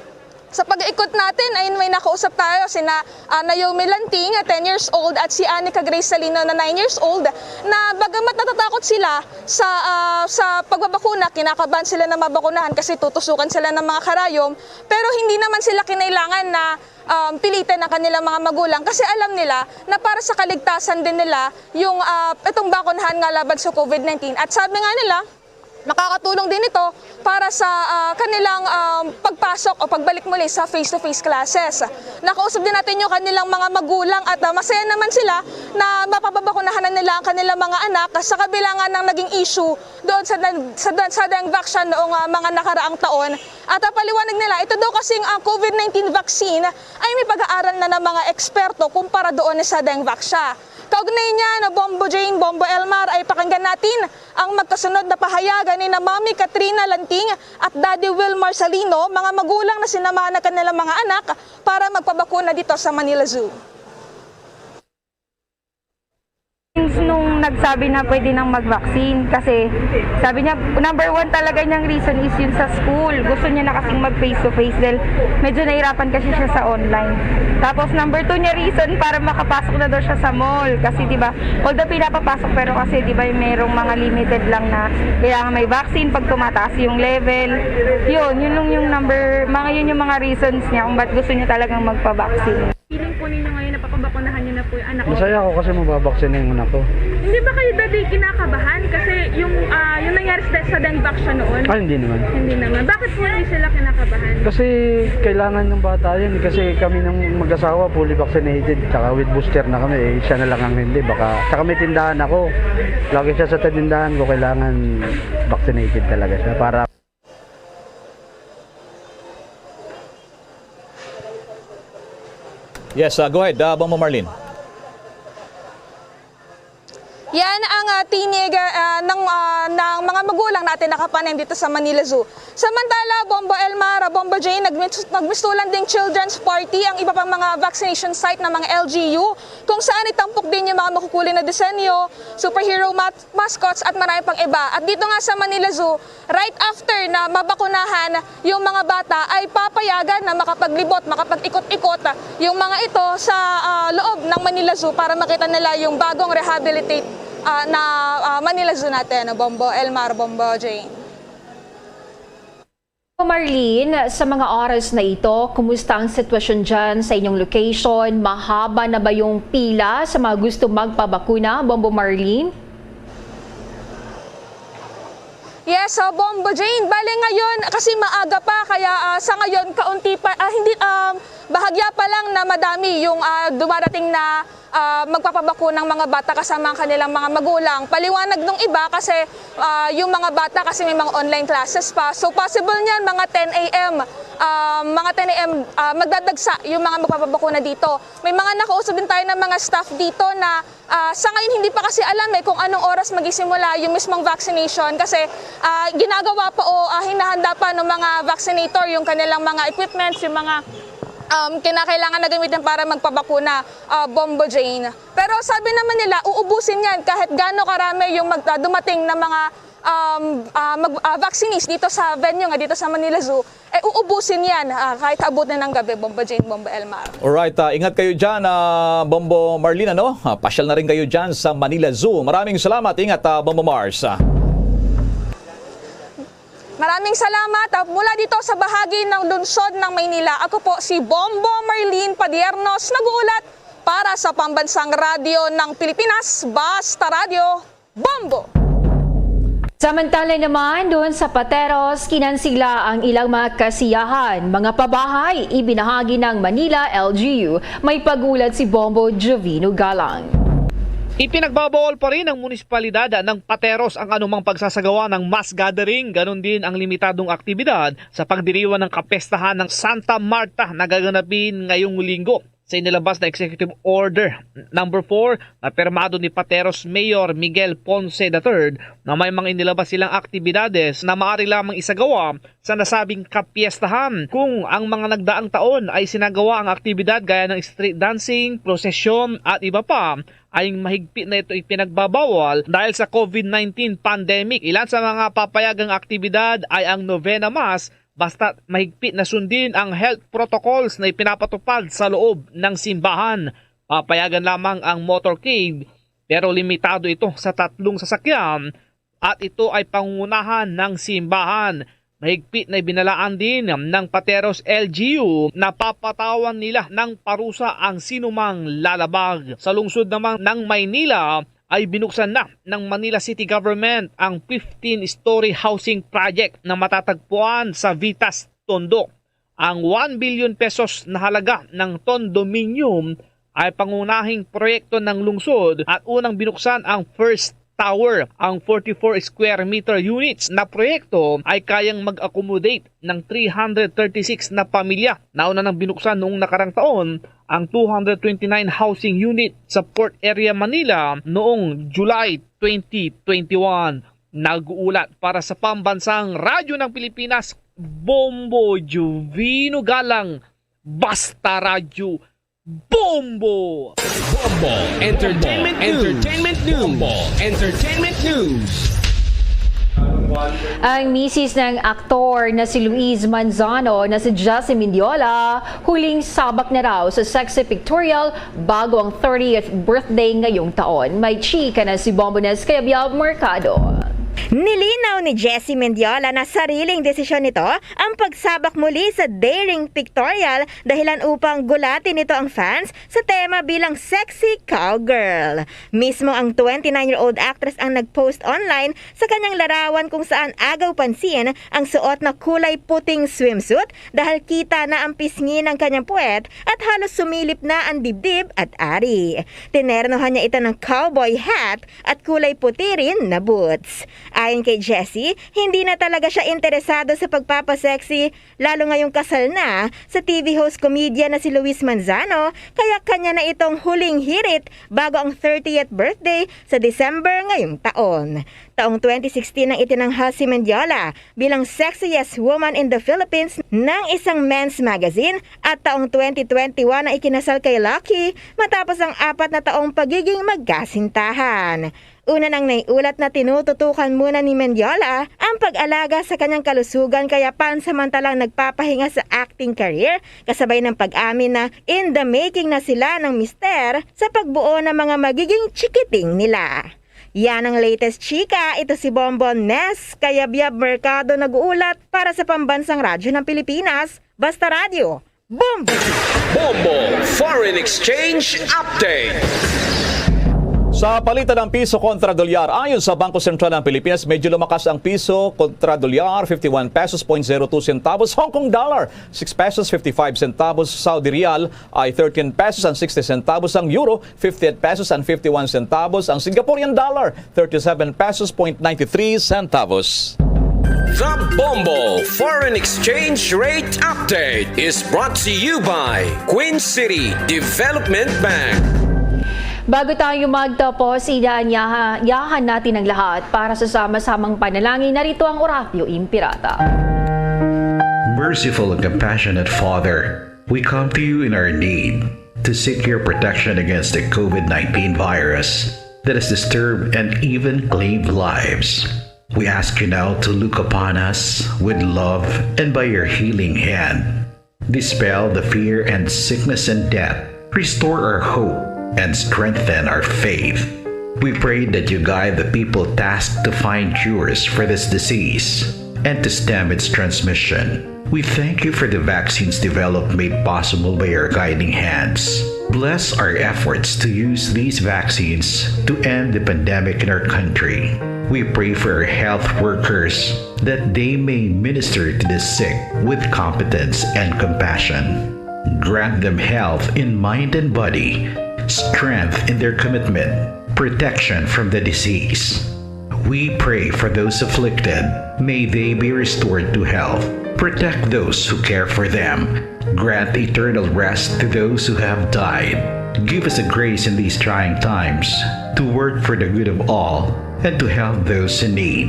Sa pag-ikot natin ay may nakausap tayo sina Naomi Lanting, 10 years old, at si Anika Grace Salino na 9 years old, na bagamat natatakot sila sa pagbabakuna, kinakabahan sila na mabakunahan kasi tutusukan sila ng mga karayom, pero hindi naman sila kinailangan na pilitin ng kanilang mga magulang kasi alam nila na para sa kaligtasan din nila yung itong bakunahan nga laban sa COVID-19. At sabi nga nila, makakatulong din ito para sa kanilang pagpasok o pagbalik muli sa face-to-face classes. Nakausap din natin yung kanilang mga magulang at masaya naman sila na mapapabakunahan na nila ang kanilang mga anak sa kabila nga ng naging issue doon sa dengue vaccine noong mga nakaraang taon. At paliwanag nila, ito daw kasing COVID-19 vaccine ay may pag-aaral na ng mga eksperto kumpara doon sa dengue vaccine. Kaugnay niya na Bombo Jane, Bombo Elmar ay pakinggan natin ang magkasunod na pahayagan ni na Mami Katrina Lanting at Daddy Wilmar Salino, mga magulang na sinamahan ng kanilang mga anak para magpabakuna dito sa Manila Zoo. Nung nagsabi na pwede nang mag-vaccine kasi sabi niya number 1 talaga niyang reason is yun sa school. Gusto niya na kasing mag-face to face dahil medyo nahirapan kasi siya sa online. Tapos number 2 niya reason para makapasok na daw siya sa mall kasi diba, although pinapapasok pero kasi diba merong mga limited lang na kailangan may vaccine pag tumataas yung level. Yun lang yung yun yung mga reasons niya kung ba't gusto niya talagang magpa-vaccine. Feeling po ninyo ngayon na papabakunahan niyo na po yung anak ko? Masaya ako kasi mababaksin na yung anak ko. Hindi ba kayo dati kinakabahan? Kasi yung nangyari sa dengue vaccine noon? Hindi naman. Hindi naman. Bakit po hindi sila kinakabahan? Kasi kailangan ng bata yun. Kasi kami ng mag-asawa fully vaccinated. Tsaka with booster na kami. Siya na lang ang hindi. Tsaka may tindahan ako. Lagi siya sa tindahan ko. Kailangan vaccinated talaga siya. Para Yes, go ahead, Bombo Marlene. Yan ang tinig ng mga magulang natin nakapanin dito sa Manila Zoo. Samantala, Bombo Elmar, Bombo Jane, nagmistulan ding children's party ang iba pang mga vaccination site ng mga LGU kung saan itampok din yung mga makukulay na disenyo, superhero mascots at marami pang iba. At dito nga sa Manila Zoo, right after na mabakunahan yung mga bata ay papayagan na makapaglibot, makapag-ikot-ikot yung mga ito sa loob ng Manila Zoo para makita nila yung bagong rehabilitate na Manila Zoo natin, Bombo Elmar, Bombo Jane. Marlene, sa mga oras na ito, kumusta ang sitwasyon dyan sa inyong location? Mahaba na ba yung pila sa mga gusto magpabakuna, Bombo Marlene? Yes, Bombo Jane, bale ngayon kasi maaga pa kaya sa ngayon kaunti pa bahagya pa lang na madami yung dumarating na magpapabakuna ng mga bata kasama ang kanilang mga magulang. Paliwanag nung iba kasi yung mga bata kasi may mga online classes pa. So possible niyan mga 10 a.m. Magdadagsa yung mga magpapabakuna dito. May mga nakausap din tayo ng mga staff dito na sa ngayon hindi pa kasi alam kung anong oras magisimula yung mismong vaccination kasi ginagawa pa o hinahanda pa ng mga vaccinator yung kanilang mga equipments, yung mga kinakailangan na gamitin para magpabakuna, Bombo Jane. Pero sabi naman nila, uubusin yan kahit gaano karami yung dumating na mga mag-vaccinate dito sa venue nga dito sa Manila Zoo, uubusin yan kahit abot na ng gabi, Bomba Jane, Bomba Elmar. Alright, ingat kayo dyan, Bombo Marlene, ano? Pasyal na rin kayo dyan sa Manila Zoo. Maraming salamat. Ingat, Bombo Mars. Maraming salamat. Mula dito sa bahagi ng lungsod ng Maynila, ako po si Bombo Marlene Padiernos, nag-uulat para sa Pambansang Radyo ng Pilipinas, Basta Radio, Bombo! Samantala naman doon sa Pateros, kinansila ang ilang mga kasiyahan. Mga pabahay, ibinahagi ng Manila LGU. May pagulat si Bombo Jovino Galang. Ipinagbabawal pa rin ng munisipalidad ng Pateros ang anumang pagsasagawa ng mass gathering. Ganon din ang limitadong aktibidad sa pagdiriwang ng kapestahan ng Santa Marta na gaganapin ngayong linggo. Sa inilabas na Executive Order number 4 na permado ni Pateros Mayor Miguel Ponce III na may mga inilabas silang aktibidades na maaari lamang isagawa sa nasabing kapiestahan. Kung ang mga nagdaang taon ay sinagawa ang aktibidad gaya ng street dancing, prosesyon at iba pa, ay mahigpit na ito ipinagbabawal dahil sa COVID-19 pandemic. Ilan sa mga papayagang aktibidad ay ang Novena Mass, basta mahigpit na sundin ang health protocols na ipinapatupad sa loob ng simbahan. Papayagan lamang ang motorcade pero limitado ito sa 3 sasakyan at ito ay pangungunahan ng simbahan. Mahigpit na ibinalaan din ng Pateros LGU na papatawan nila ng parusa ang sinumang lalabag. Sa lungsod naman ng Maynila ay binuksan na ng Manila City Government ang 15-story housing project na matatagpuan sa Vitas, Tondo. Ang 1 billion pesos na halaga ng condominium ay pangunahing proyekto ng lungsod at unang binuksan ang first tower. Ang 44 square meter units na proyekto ay kayang mag-accommodate ng 336 na pamilya. Nauna nang binuksan noong nakarang taon ang 229 housing unit sa Port Area Manila noong July 2021. Nag-uulat para sa Pambansang Radyo ng Pilipinas, Bombo Jovino Galang, Basta Radio, Bombo! Bombo Entertainment News. Bombo Entertainment News. Ang misis ng aktor na si Luis Manzano na si Jessie Mendiola huling sabak na raw sa sexy pictorial bago ang 30th birthday ngayong taon. May chika na si Bombones kaya Biab Mercado. Nilinaw ni Jessie Mendiola na sariling desisyon nito ang pagsabak muli sa daring pictorial dahilan upang gulatin nito ang fans sa tema bilang sexy cowgirl. Mismo ang 29-year-old actress ang nag-post online sa kanyang larawan kung saan agaw pansin ang suot na kulay puting swimsuit dahil kita na ang pisngi ng kanyang puwet at halos sumilip na ang dibdib at ari. Tinernohan niya ito ng cowboy hat at kulay puti rin na boots. Ayon kay Jessie, hindi na talaga siya interesado sa pagpapasexy lalo ngayong kasal na sa TV host comedian na si Luis Manzano kaya kanya na itong huling hirit bago ang 30th birthday sa December ngayong taon. Taong 2016 nang itinanghal si Mendiola bilang sexiest woman in the Philippines ng isang men's magazine at taong 2021 na ikinasal kay Lucky matapos ang 4 na taong pagiging magkasintahan. Una nang naiulat na tinututukan muna ni Mendiola ang pag-alaga sa kanyang kalusugan kaya pansamantalang nagpapahinga sa acting career kasabay ng pag-amin na in the making na sila ng mister sa pagbuo ng mga magiging chikiting nila. Yan ang latest chika, ito si Bonbon Nes, kaya Biab Mercado nag-uulat para sa Pambansang Radyo ng Pilipinas, Basta Radio, Bombo! Bombo Foreign Exchange Update. Sa palitan ng piso kontra dolyar, ayon sa Bangko Sentral ng Pilipinas, medyo lumakas ang piso kontra dolyar, 51 pesos 0.02 centavos, Hong Kong dollar, 6 pesos 55 centavos, Saudi Riyal ay 13 pesos and 60 centavos, ang euro, 58 pesos and 51 centavos, ang Singaporean dollar, 37 pesos 0.93 centavos. The Bombo Foreign Exchange Rate Update is brought to you by Queen City Development Bank. Bago tayo magtapos, iyahan natin ang lahat para sa sama-samang panalangin. Narito ang Oratio Impirata. Merciful and compassionate Father, we come to you in our need to seek your protection against the COVID-19 virus that has disturbed and even claimed lives. We ask you now to look upon us with love and by your healing hand. Dispel the fear and sickness and death. Restore our hope and strengthen our faith. We pray that you guide the people tasked to find cures for this disease and to stem its transmission. We thank you for the vaccines developed made possible by your guiding hands. Bless our efforts to use these vaccines to end the pandemic in our country. We pray for our health workers that they may minister to the sick with competence and compassion. Grant them health in mind and body, strength in their commitment, protection from the disease. We pray for those afflicted. May they be restored to health. Protect those who care for them. Grant eternal rest to those who have died. Give us a grace in these trying times to work for the good of all and to help those in need.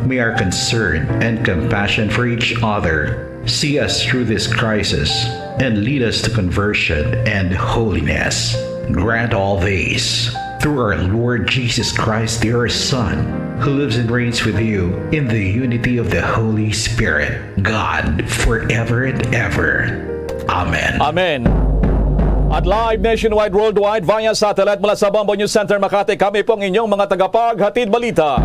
May our concern and compassion for each other see us through this crisis and lead us to conversion and holiness. Grant all these through our Lord Jesus Christ, your Son, who lives and reigns with you in the unity of the Holy Spirit, God, forever and ever. Amen. Amen. At live nationwide, worldwide, via satellite mula sa Bombo News Center Makati, kami pong inyong mga tagapaghatid balita.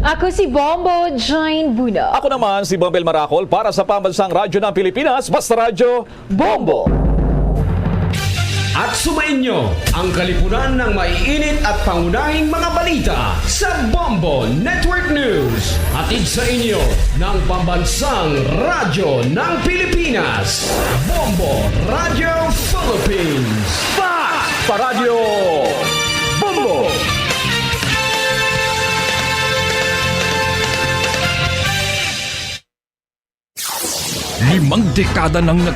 Ako si Bombo Jane Buna. Ako naman si Bombel Maracol para sa Pambansang Radyo ng Pilipinas, Basta Radyo, Bombo! At sumainyo ang kalipunan ng maiinit at pangunahing mga balita sa Bombo Network News. Hatid sa inyo ng Pambansang Radyo ng Pilipinas, Bombo Radio Philippines. Sa Radyo Bombo! Limang dekada nang